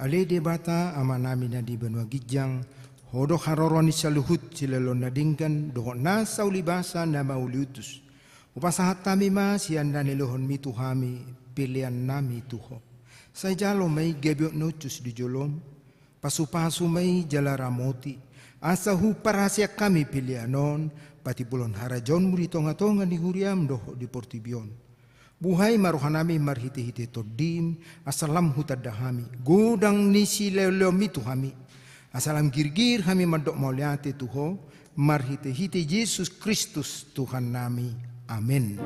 Ale debata ama nami na di benua gijang hodo haroroni saluhut silelo nadingkan doho nasa ulibasa na mauliutus. Upasahat kami ma sianda nilohon mi tuhami pilihan nami tuho. Say jalo may gebyot notus di jolom. Pasu-pasu may jalaramoti. Asa hu parasya kami pilihanon. Pati bulon harajon muri tonga-tonga ni huriam doho di portibion. Buhay marohanami marhiti-hiti todim. Asalam hutadahami. Godang nisi leo mi tuhami. Asalam girgir kami madok mauliate tuho. Marhiti-hiti Yesus Kristus Tuhan nami. Amin.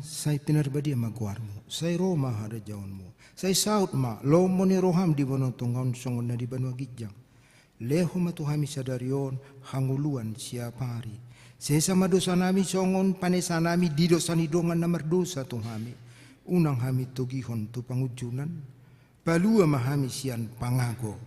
Say pinarbadi magwarmo, say Roma hada jawanmo, say saut ma, lo mo ni roham di bono tungon songon na di banwa gijang. Leho matuhami sadarion, hanguluan siapari. Say sama dosa nami songon, panesa nami di dosa nidongan na mardosa tunghami. Unang hami tugihon tu pangujunan, palua mahami sian pangago.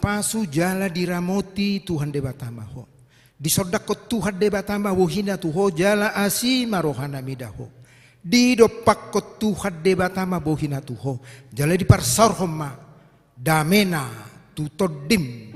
Pasu jala diramoti Tuhan debatamaho. Di sodakot Tuhan debatamaho hina tuho jala asi marohana midaho. Di dopakot Tuhan debatamaho hina tuho jala di parsarhoma damena tutodim